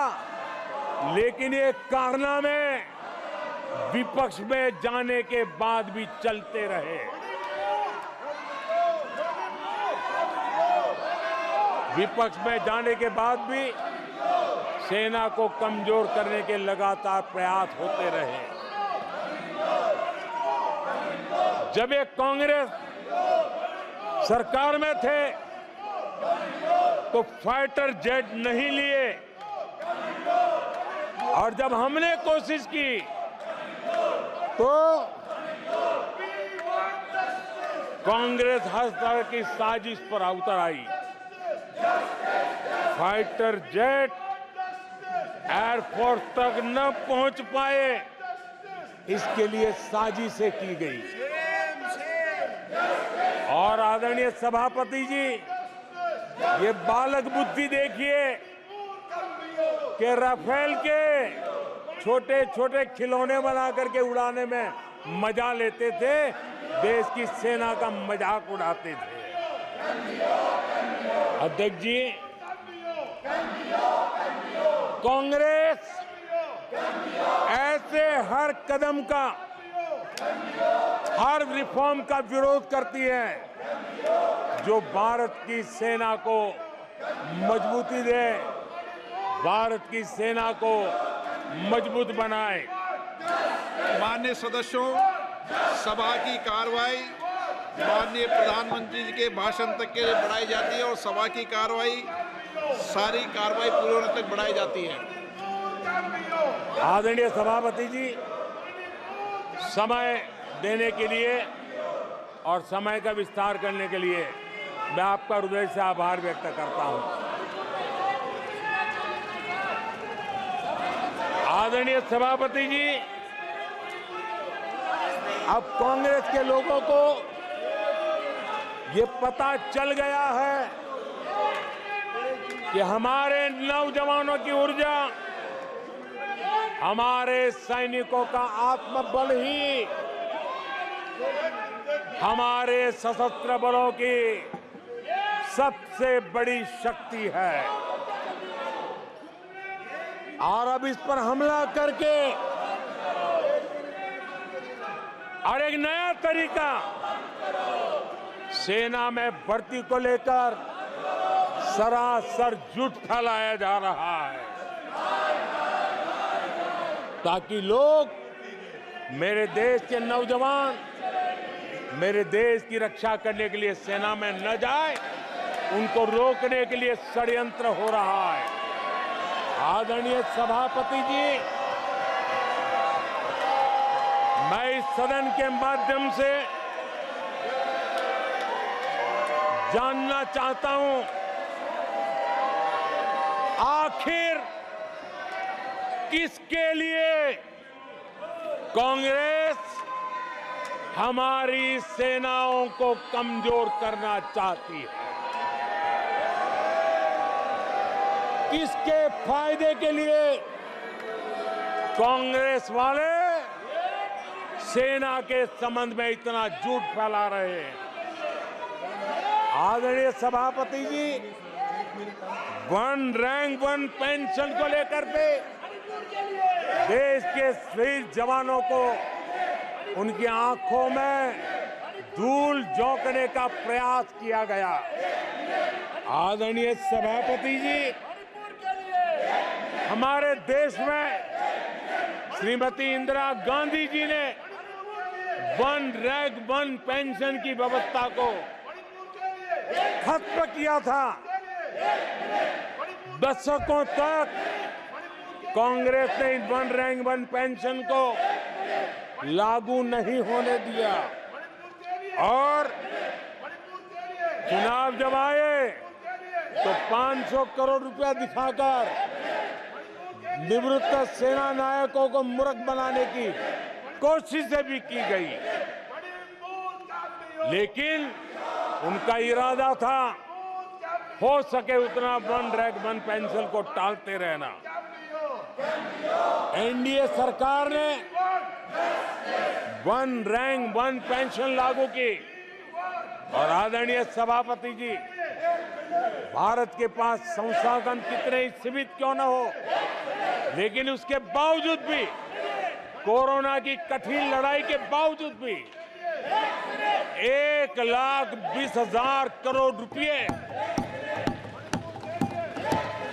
लेकिन ये कारनामे विपक्ष में जाने के बाद भी चलते रहे। विपक्ष में जाने के बाद भी सेना को कमजोर करने के लगातार प्रयास होते रहे। जब ये कांग्रेस सरकार में थे तो फाइटर जेट नहीं लिए, और जब हमने कोशिश की तो कांग्रेस हर तरह की साजिश पर उतर आई। फाइटर जेट एयरफोर्स तक न पहुंच पाए, इसके लिए साजिशें की गई। और आदरणीय सभापति जी, ये बालक बुद्धि देखिए कि राफेल के छोटे छोटे खिलौने बना करके उड़ाने में मजा लेते थे, देश की सेना का मजाक उड़ाते थे। अध्यक्ष जी, कांग्रेस ऐसे हर कदम का, हर रिफॉर्म का विरोध करती है जो भारत की सेना को मजबूती दे, भारत की सेना को मजबूत बनाए। माननीय सदस्यों, सभा की कार्रवाई माननीय प्रधानमंत्री जी के भाषण तक के लिए बढ़ाई जाती है और सभा की कार्रवाई सारी कार्रवाई पूरे होने तक बढ़ाई जाती है। आदरणीय सभापति जी, समय देने के लिए और समय का विस्तार करने के लिए मैं आपका हृदय से आभार व्यक्त करता हूं। आदरणीय सभापति जी, अब कांग्रेस के लोगों को ये पता चल गया है कि हमारे नौजवानों की ऊर्जा, हमारे सैनिकों का आत्मबल ही हमारे सशस्त्र बलों की सबसे बड़ी शक्ति है। और अब इस पर हमला करके और एक नया तरीका सेना में भर्ती को लेकर सरासर झूठ फैलाया जा रहा है, ताकि लोग, मेरे देश के नौजवान मेरे देश की रक्षा करने के लिए सेना में न जाए, उनको रोकने के लिए षड्यंत्र हो रहा है। आदरणीय सभापति जी, मैं इस सदन के माध्यम से जानना चाहता हूं, आखिर किसके लिए कांग्रेस हमारी सेनाओं को कमजोर करना चाहती है? किसके फायदे के लिए कांग्रेस वाले सेना के संबंध में इतना झूठ फैला रहे हैं? आदरणीय सभापति जी, वन रैंक वन पेंशन को लेकर के देश के शहीद जवानों को उनकी आंखों में धूल झोंकने का प्रयास किया गया। आदरणीय सभापति जी, हमारे देश में श्रीमती इंदिरा गांधी जी ने वन रैंक वन पेंशन की व्यवस्था को खत्म किया था। दशकों तक कांग्रेस ने वन रैंक वन पेंशन को लागू नहीं होने दिया और चुनाव जब आए तो 500 करोड़ रुपया दिखाकर निवृत्त सेना नायकों को मूर्ख बनाने की कोशिशें भी की गई, लेकिन उनका इरादा था हो सके उतना वन रैंक वन पेंशन को टालते रहना। एनडीए सरकार ने वन रैंक वन पेंशन लागू की और आदरणीय सभापति जी, भारत के पास संसाधन कितने ही सीमित क्यों न हो, लेकिन उसके बावजूद भी, कोरोना की कठिन लड़ाई के बावजूद भी 1,20,000 करोड़ रुपए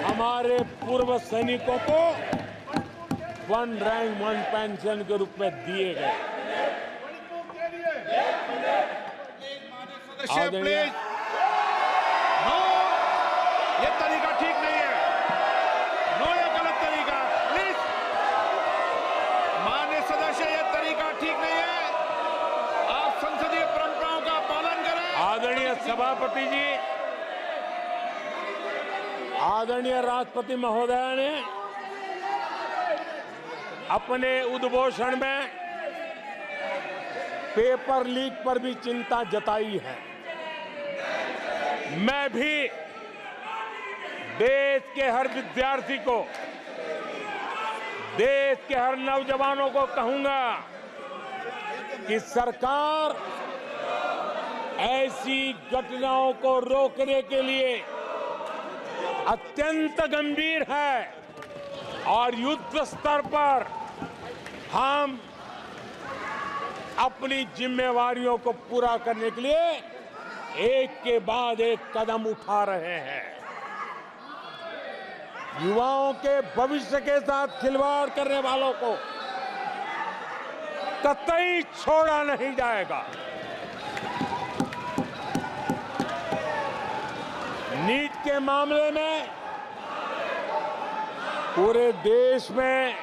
हमारे पूर्व सैनिकों को वन रैंक वन पेंशन के रूप में दिए गए। प्लीज, नो, ये तरीका ठीक नहीं है। नो, ये गलत तरीका। प्लीज, माननीय सदस्य, ये तरीका ठीक नहीं है। आप संसदीय परंपराओं का पालन करें। आदरणीय सभापति जी, आदरणीय राष्ट्रपति महोदय ने अपने उद्घोषण में पेपर लीक पर भी चिंता जताई है। मैं भी देश के हर विद्यार्थी को, देश के हर नौजवानों को कहूंगा कि सरकार ऐसी घटनाओं को रोकने के लिए अत्यंत गंभीर है और युद्ध स्तर पर हम अपनी जिम्मेवारियों को पूरा करने के लिए एक के बाद एक कदम उठा रहे हैं। युवाओं के भविष्य के साथ खिलवाड़ करने वालों को कतई छोड़ा नहीं जाएगा। नीट के मामले में पूरे देश में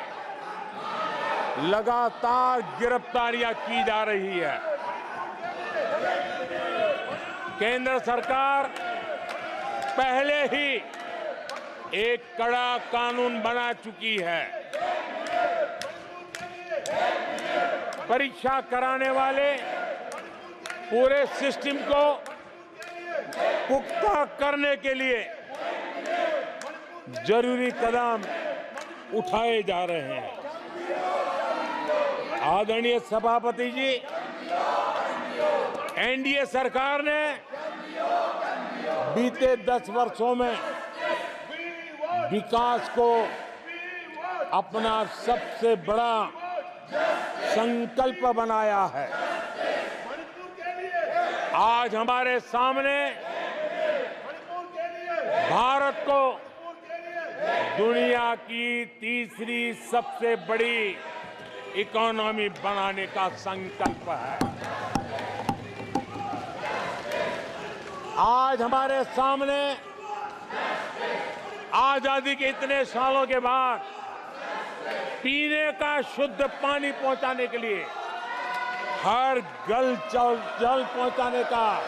लगातार गिरफ्तारियां की जा रही है। केंद्र सरकार पहले ही एक कड़ा कानून बना चुकी है। परीक्षा कराने वाले पूरे सिस्टम को पुख्ता करने के लिए जरूरी कदम उठाए जा रहे हैं। आदरणीय सभापति जी, एनडीए सरकार ने बीते 10 वर्षों में विकास को अपना सबसे बड़ा संकल्प बनाया है। आज हमारे सामने भारत को दुनिया की तीसरी सबसे बड़ी इकोनॉमी बनाने का संकल्प है। आज हमारे सामने आजादी के इतने सालों के बाद पीने का शुद्ध पानी पहुंचाने के लिए हर जल पहुंचाने का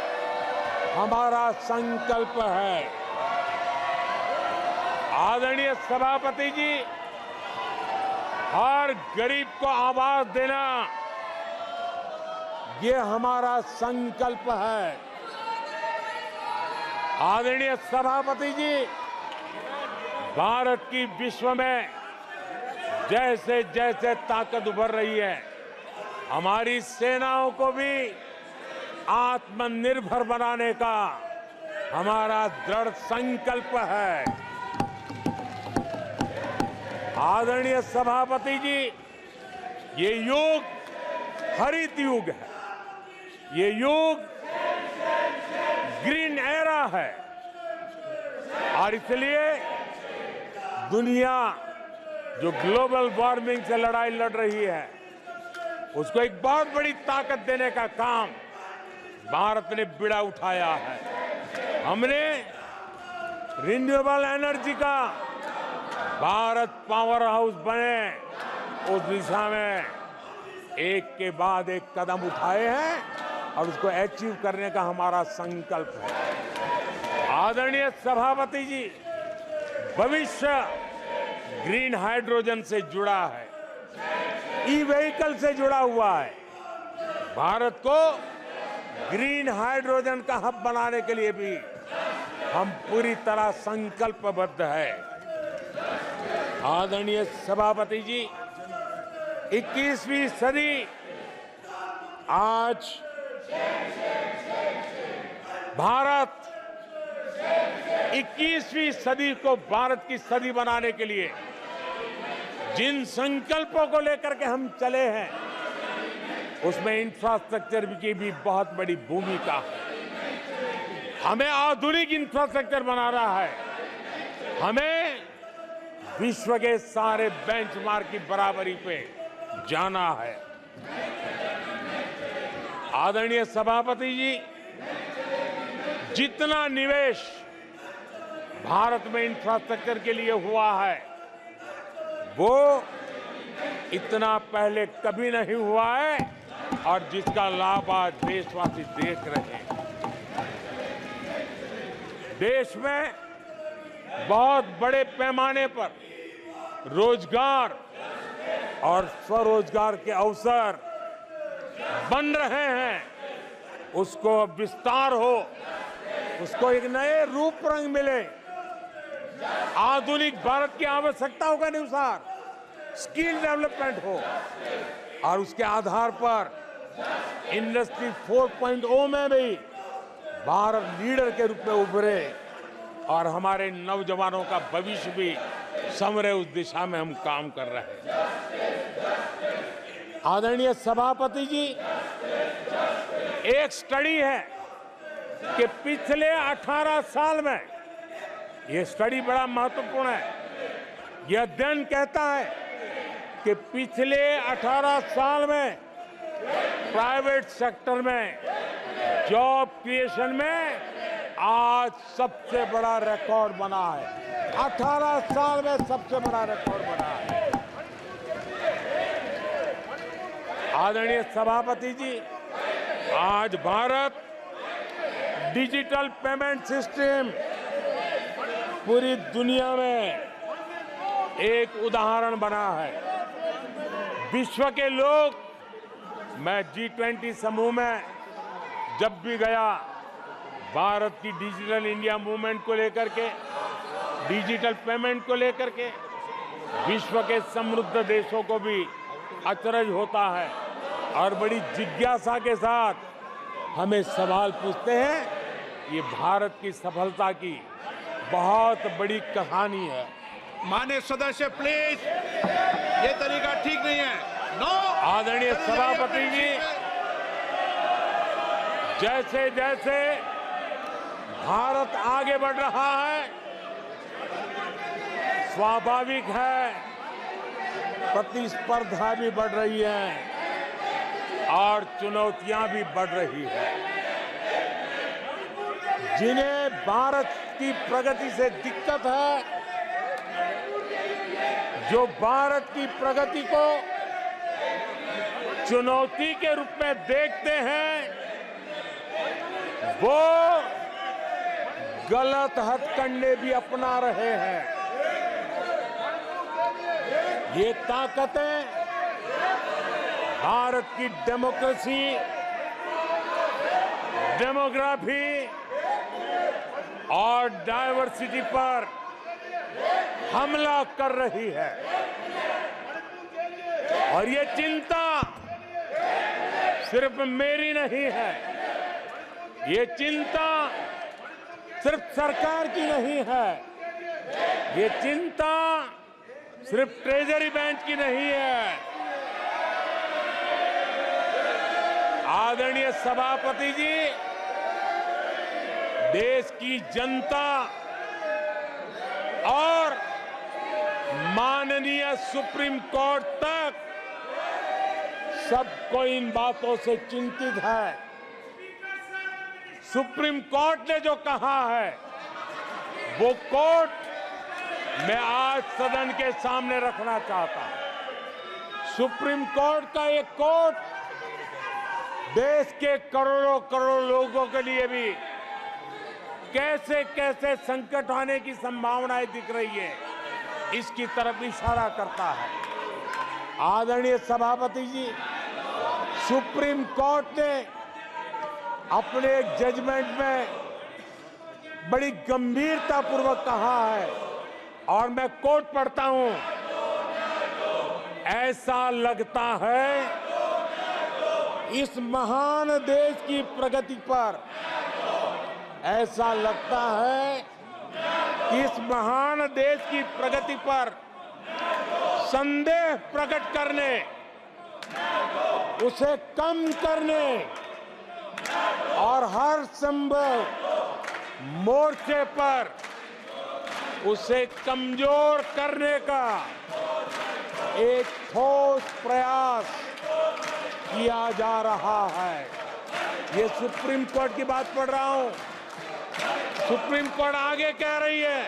हमारा संकल्प है। आदरणीय सभापति जी, हर गरीब को आवास देना ये हमारा संकल्प है। आदरणीय सभापति जी, भारत की विश्व में जैसे जैसे ताकत उभर रही है, हमारी सेनाओं को भी आत्मनिर्भर बनाने का हमारा दृढ़ संकल्प है। आदरणीय सभापति जी, ये युग हरित युग है, ये युग ग्रीन एरा है और इसलिए दुनिया जो ग्लोबल वार्मिंग से लड़ाई लड़ रही है उसको एक बहुत बड़ी ताकत देने का काम भारत ने बीड़ा उठाया है। हमने रिन्यूएबल एनर्जी का भारत पावर हाउस बने उस दिशा में एक के बाद एक कदम उठाए हैं और उसको अचीव करने का हमारा संकल्प है। आदरणीय सभापति जी, भविष्य ग्रीन हाइड्रोजन से जुड़ा है, ई व्हीकल से जुड़ा हुआ है। भारत को ग्रीन हाइड्रोजन का हब बनाने के लिए भी हम पूरी तरह संकल्पबद्ध है। आदरणीय सभापति जी, 21वीं सदी आज भारत 21वीं सदी को भारत की सदी बनाने के लिए जिन संकल्पों को लेकर के हम चले हैं उसमें इंफ्रास्ट्रक्चर की भी बहुत बड़ी भूमिका है। हमें आधुनिक इंफ्रास्ट्रक्चर बनाना है, हमें विश्व के सारे बेंचमार्क की बराबरी पे जाना है। आदरणीय सभापति जी, जितना निवेश भारत में इंफ्रास्ट्रक्चर के लिए हुआ है वो इतना पहले कभी नहीं हुआ है और जिसका लाभ आज देशवासी देख रहे हैं। देश में बहुत बड़े पैमाने पर रोजगार और स्वरोजगार के अवसर बन रहे हैं। उसको अब विस्तार हो, उसको एक नए रूप रंग मिले, आधुनिक भारत की आवश्यकताओं के अनुसार स्किल डेवलपमेंट हो और उसके आधार पर इंडस्ट्री 4.0 में भी भारत लीडर के रूप में उभरे और हमारे नौजवानों का भविष्य भी संवरे। उस दिशा में हम काम कर रहे हैं। आदरणीय सभापति जी, एक स्टडी है कि पिछले 18 साल में, ये स्टडी बड़ा महत्वपूर्ण है, यह अध्ययन कहता है कि पिछले 18 साल में प्राइवेट सेक्टर में जॉब क्रिएशन में आज सबसे बड़ा रिकॉर्ड बना है। 18 साल में सबसे बड़ा रिकॉर्ड बना है। आदरणीय सभापति जी, आज भारत डिजिटल पेमेंट सिस्टम पूरी दुनिया में एक उदाहरण बना है। विश्व के लोग, मैं G20 समूह में जब भी गया, भारत की डिजिटल इंडिया मूवमेंट को लेकर के, डिजिटल पेमेंट को लेकर के विश्व के समृद्ध देशों को भी अचरज होता है और बड़ी जिज्ञासा के साथ हमें सवाल पूछते हैं। ये भारत की सफलता की बहुत बड़ी कहानी है। माननीय सदस्य प्लीज, ये तरीका ठीक नहीं है। नो। आदरणीय सभापति जी, जैसे जैसे भारत आगे बढ़ रहा है, स्वाभाविक है प्रतिस्पर्धा भी बढ़ रही है और चुनौतियां भी बढ़ रही है। जिन्हें भारत की प्रगति से दिक्कत है, जो भारत की प्रगति को चुनौती के रूप में देखते हैं, वो गलत हथकंडे भी अपना रहे हैं। ये ताकतें भारत की डेमोक्रेसी, डेमोग्राफी और डायवर्सिटी पर हमला कर रही है और ये चिंता सिर्फ मेरी नहीं है, ये चिंता सिर्फ सरकार की नहीं है, ये चिंता सिर्फ ट्रेजरी बेंच की नहीं है। आदरणीय सभापति जी, देश की जनता और माननीय सुप्रीम कोर्ट तक सबको इन बातों से चिंतित है। सुप्रीम कोर्ट ने जो कहा है वो कोर्ट मैं आज सदन के सामने रखना चाहता हूं। सुप्रीम कोर्ट का एक कोर्ट देश के करोड़ों करोड़ लोगों के लिए भी कैसे कैसे संकट आने की संभावनाएं दिख रही है, इसकी तरफ इशारा करता है। आदरणीय सभापति जी, सुप्रीम कोर्ट ने अपने एक जजमेंट में बड़ी गंभीरता पूर्वक कहा है, और मैं कोट पढ़ता हूं, ऐसा लगता है इस महान देश की प्रगति पर, ऐसा लगता है कि इस महान देश की प्रगति पर संदेह प्रकट करने, उसे कम करने और हर संभव मोर्चे पर उसे कमजोर करने का एक ठोस प्रयास किया जा रहा है। ये सुप्रीम कोर्ट की बात पढ़ रहा हूं। सुप्रीम कोर्ट आगे कह रही है,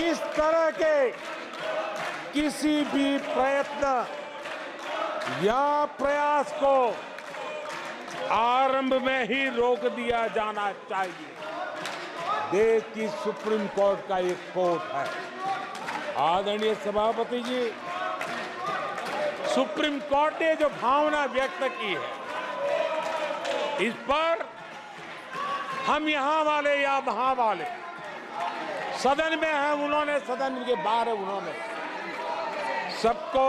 इस तरह के किसी भी प्रयत्न या प्रयास को आरंभ में ही रोक दिया जाना चाहिए। देश की सुप्रीम कोर्ट का एक कोर्ट है। आदरणीय सभापति जी, सुप्रीम कोर्ट ने जो भावना व्यक्त की है, इस पर हम यहां वाले या वहां वाले, सदन में है उन्होंने, सदन के बाहर है उन्होंने, सबको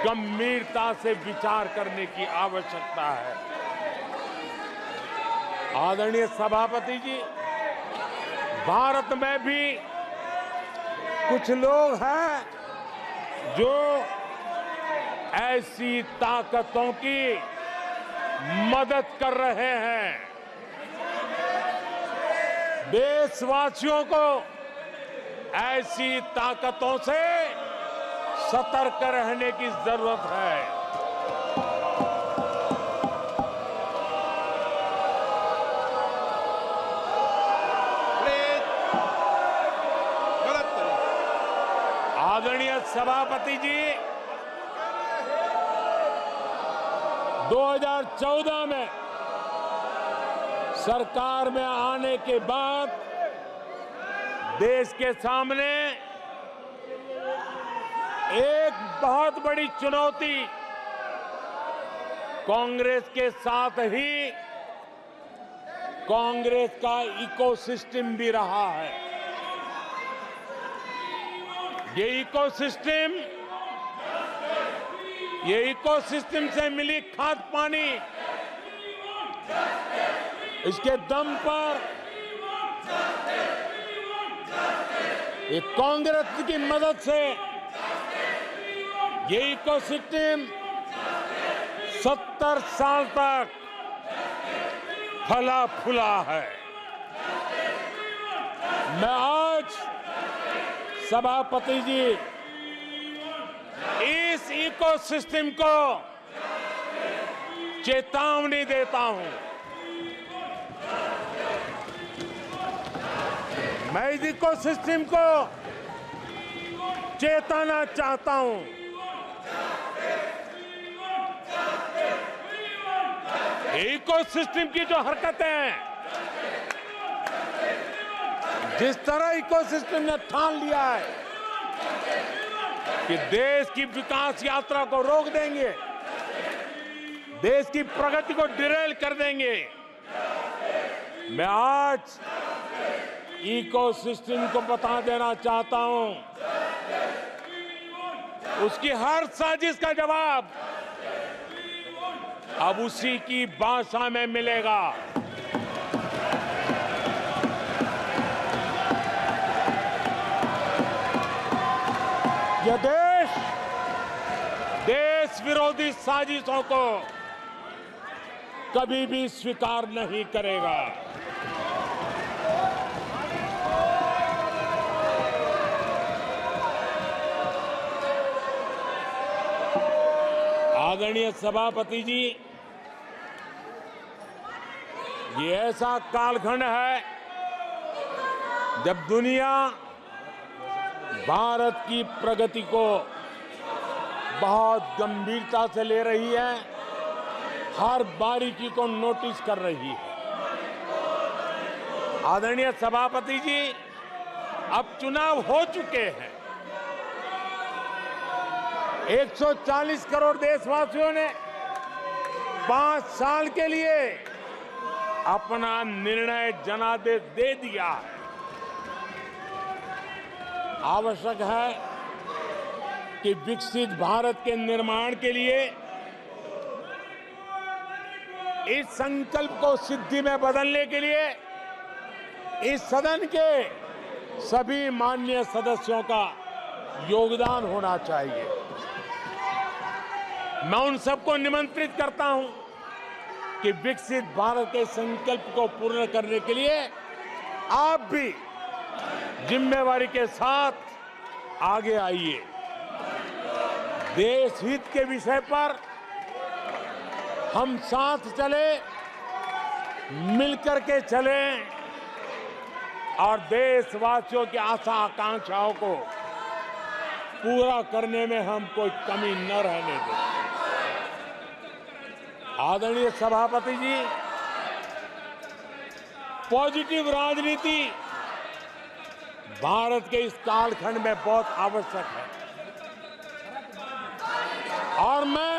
गंभीरता से विचार करने की आवश्यकता है। आदरणीय सभापति जी, भारत में भी कुछ लोग हैं जो ऐसी ताकतों की मदद कर रहे हैं। देशवासियों को ऐसी ताकतों से सतर्क रहने की जरूरत है। आदरणीय सभापति जी, 2014 में सरकार में आने के बाद देश के सामने एक बहुत बड़ी चुनौती कांग्रेस के साथ ही कांग्रेस का इकोसिस्टम भी रहा है। ये इकोसिस्टम से मिली खाद पानी, इसके दम पर एक कांग्रेस की मदद से ये इकोसिस्टम 70 साल तक फला फूला है। मैं आज सभापति जी इस इकोसिस्टम को चेतावनी देता हूं। मैं इस इकोसिस्टम को चेताना चाहता हूं। इकोसिस्टम की जो हरकतें हैं, जिस तरह इकोसिस्टम ने ठान लिया है कि देश की विकास यात्रा को रोक देंगे, देश की प्रगति को डिरेल कर देंगे, मैं आज इकोसिस्टम को बता देना चाहता हूं, उसकी हर साजिश का जवाब अब उसी की भाषा में मिलेगा। यह देश विरोधी साजिशों को कभी भी स्वीकार नहीं करेगा। आदरणीय सभापति जी, ये ऐसा कालखंड है जब दुनिया भारत की प्रगति को बहुत गंभीरता से ले रही है, हर बारीकी को नोटिस कर रही है। आदरणीय सभापति जी, अब चुनाव हो चुके हैं। 140 करोड़ देशवासियों ने 5 साल के लिए अपना निर्णय जनादेश दे दिया है। आवश्यक है कि विकसित भारत के निर्माण के लिए इस संकल्प को सिद्धि में बदलने के लिए इस सदन के सभी माननीय सदस्यों का योगदान होना चाहिए। मैं उन सबको निमंत्रित करता हूं कि विकसित भारत के संकल्प को पूर्ण करने के लिए आप भी जिम्मेवारी के साथ आगे आइए। देश हित के विषय पर हम साथ चले, मिलकर के चलें और देशवासियों की आशा आकांक्षाओं को पूरा करने में हम कोई कमी न रहने दें। आदरणीय सभापति जी, पॉजिटिव राजनीति भारत के इस कालखंड में बहुत आवश्यक है और मैं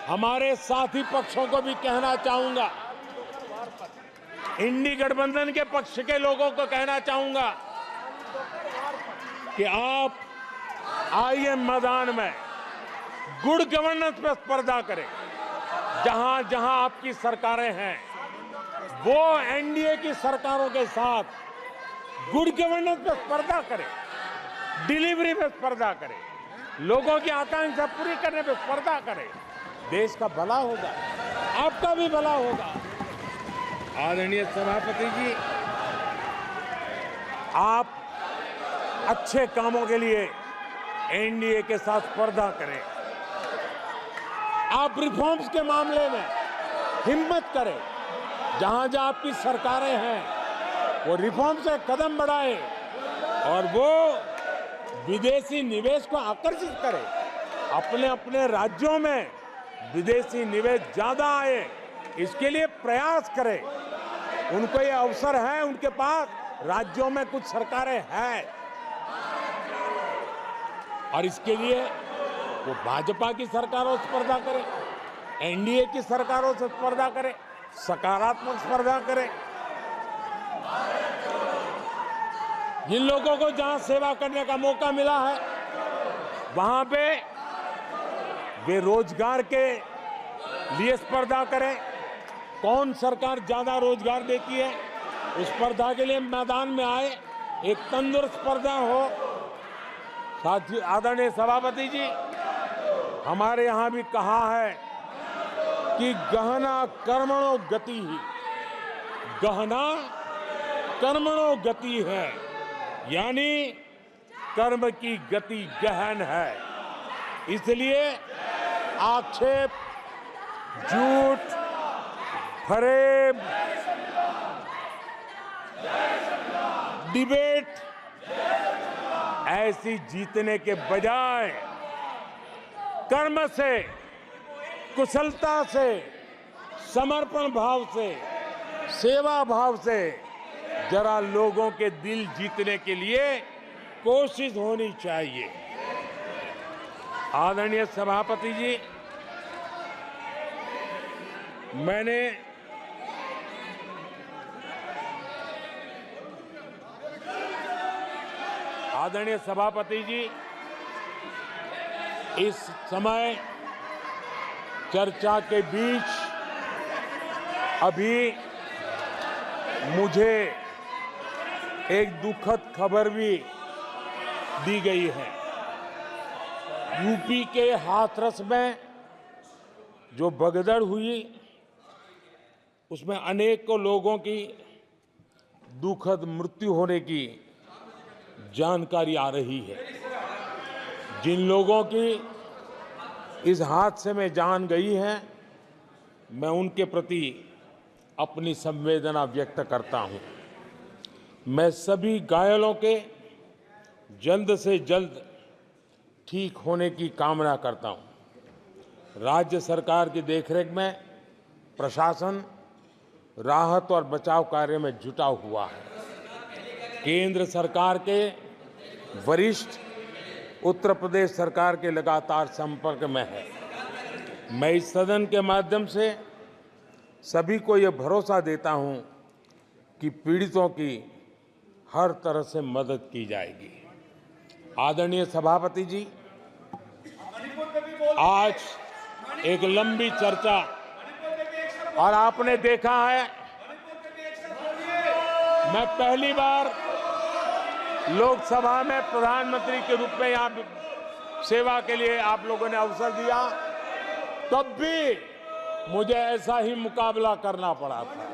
हमारे साथी पक्षों को भी कहना चाहूंगा, इंडी गठबंधन के पक्ष के लोगों को कहना चाहूंगा कि आप आइए मैदान में, गुड गवर्नेंस पर स्पर्धा करें। जहां जहां आपकी सरकारें हैं वो एनडीए की सरकारों के साथ गुड गवर्नेंस पर स्पर्धा करें, डिलीवरी में स्पर्धा करें, लोगों की आकांक्षा पूरी करने पर स्पर्धा करें। देश का भला होगा, आपका भी भला होगा। आदरणीय सभापति जी, आप अच्छे कामों के लिए एनडीए के साथ स्पर्धा करें। आप रिफॉर्म्स के मामले में हिम्मत करें। जहां जहां आपकी सरकारें हैं वो रिफॉर्म से कदम बढ़ाएं और वो विदेशी निवेश को आकर्षित करें। अपने अपने राज्यों में विदेशी निवेश ज्यादा आए, इसके लिए प्रयास करें। उनको ये अवसर है, उनके पास राज्यों में कुछ सरकारें हैं और इसके लिए वो भाजपा की सरकारों से स्पर्धा करें, एनडीए की सरकारों से स्पर्धा करें, सकारात्मक स्पर्धा करें। जिन लोगों को जहां सेवा करने का मौका मिला है वहां पे वे रोजगार के लिए स्पर्धा करें। कौन सरकार ज्यादा रोजगार देती है उस स्पर्धा के लिए मैदान में आए, एक तंदुरुस्त स्पर्धा हो। साथी आदरणीय सभापति जी, हमारे यहाँ भी कहा है कि गहना कर्मणो गति ही, गहना कर्मणो गति है, यानी कर्म की गति गहन है। इसलिए आक्षेप, झूठ, फरेब, डिबेट ऐसी जीतने के बजाय कर्म से, कुशलता से, समर्पण भाव से, सेवा भाव से जरा लोगों के दिल जीतने के लिए कोशिश होनी चाहिए। आदरणीय सभापति जी, मैंने आदरणीय सभापति जी, इस समय चर्चा के बीच अभी मुझे एक दुखद खबर भी दी गई है। यूपी के हाथरस में जो भगदड़ हुई उसमें अनेकों लोगों की दुखद मृत्यु होने की जानकारी आ रही है। जिन लोगों की इस हादसे में जान गई है, मैं उनके प्रति अपनी संवेदना व्यक्त करता हूं। मैं सभी घायलों के जल्द से जल्द ठीक होने की कामना करता हूं। राज्य सरकार की देखरेख में प्रशासन राहत और बचाव कार्य में जुटा हुआ है। केंद्र सरकार के वरिष्ठ उत्तर प्रदेश सरकार के लगातार संपर्क में है। मैं इस सदन के माध्यम से सभी को यह भरोसा देता हूं कि पीड़ितों की हर तरह से मदद की जाएगी। आदरणीय सभापति जी, आज एक लंबी चर्चा और आपने देखा है, मैं पहली बार लोकसभा में प्रधानमंत्री के रूप में यहाँ सेवा के लिए आप लोगों ने अवसर दिया, तब भी मुझे ऐसा ही मुकाबला करना पड़ा था।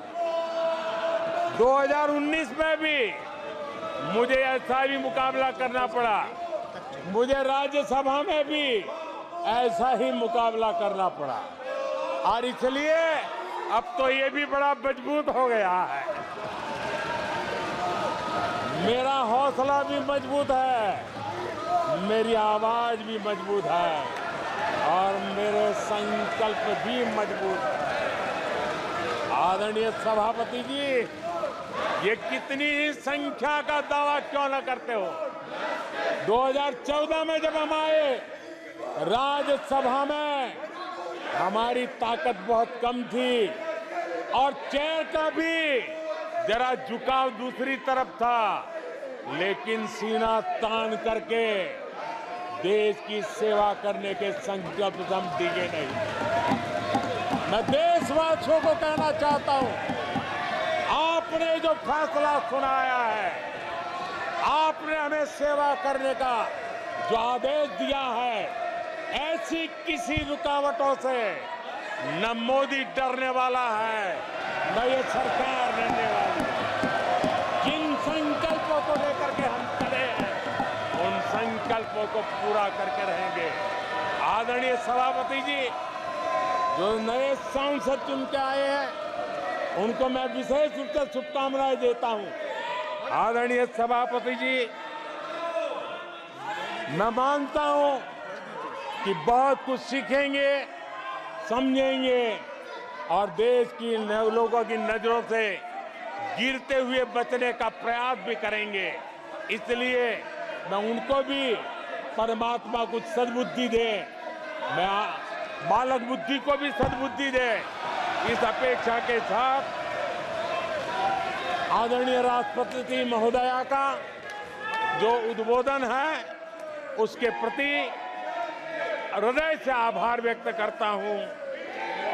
2019 में भी मुझे ऐसा ही मुकाबला करना पड़ा। मुझे राज्यसभा में भी ऐसा ही मुकाबला करना पड़ा और इसलिए अब तो ये भी बड़ा मजबूत हो गया है। मेरा हौसला भी मजबूत है, मेरी आवाज भी मजबूत है और मेरे संकल्प भी मजबूत है। आदरणीय सभापति जी, ये कितनी ही संख्या का दावा क्यों न करते हो, 2014 में जब हम आए राज्यसभा में हमारी ताकत बहुत कम थी और चेयर का भी जरा झुकाव दूसरी तरफ था, लेकिन सीना तान करके देश की सेवा करने के संकल्प से हम डिगे नहीं। मैं देशवासियों को कहना चाहता हूं, आपने जो फैसला सुनाया है, आपने हमें सेवा करने का जो आदेश दिया है, ऐसी किसी रुकावटों से न मोदी डरने वाला है, न ये सरकार डरने वाली है। जिन संकल्पों को लेकर के हम चले हैं, उन संकल्पों को पूरा करके रहेंगे। आदरणीय सभापति जी, जो नए सांसद चुन के आए हैं, उनको मैं विशेष रूप से शुभकामनाएं देता हूं। आदरणीय सभापति जी, मैं मानता हूं कि बहुत कुछ सीखेंगे, समझेंगे और देश की लोगों की नजरों से गिरते हुए बचने का प्रयास भी करेंगे। इसलिए मैं उनको भी परमात्मा कुछ सद्बुद्धि दे, मैं बालक बुद्धि को भी सद्बुद्धि दे, इस अपेक्षा के साथ आदरणीय राष्ट्रपति महोदया का जो उद्बोधन है, उसके प्रति हृदय से आभार व्यक्त करता हूं।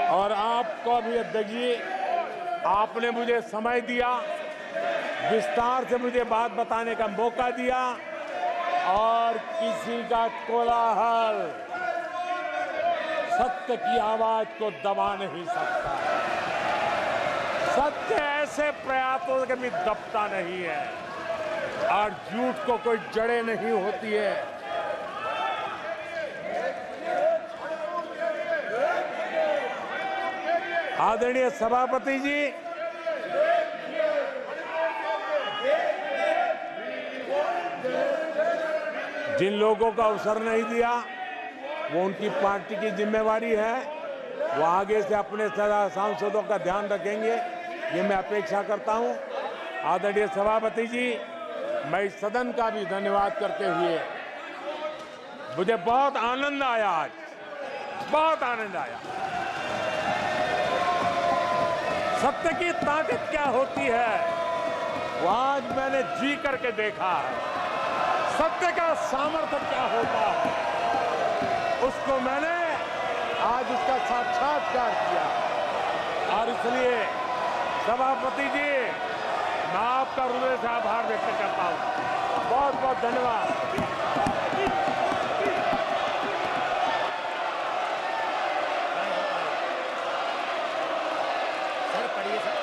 और आपको भी अध्यक्ष जी, आपने मुझे समय दिया, विस्तार से मुझे बात बताने का मौका दिया और किसी का कोलाहल सत्य की आवाज को दबा नहीं सकता। सत्य ऐसे प्रयासों से कभी दबता नहीं है और झूठ को कोई जड़ें नहीं होती है। आदरणीय सभापति जी, जिन लोगों को अवसर नहीं दिया, वो उनकी पार्टी की जिम्मेवारी है, वो आगे से अपने सांसदों का ध्यान रखेंगे, ये मैं अपेक्षा करता हूं। आदरणीय सभापति जी, मैं इस सदन का भी धन्यवाद करते हुए, मुझे बहुत आनंद आया, आज बहुत आनंद आया। सत्य की ताकत क्या होती है, वो आज मैंने जी करके देखा है। सत्य का सामर्थ्य क्या होता है, उसको मैंने आज उसका साक्षात्कार किया। और इसलिए सभापति जी, मैं आपका हृदय से आभार व्यक्त करता हूं। बहुत बहुत धन्यवाद। रही है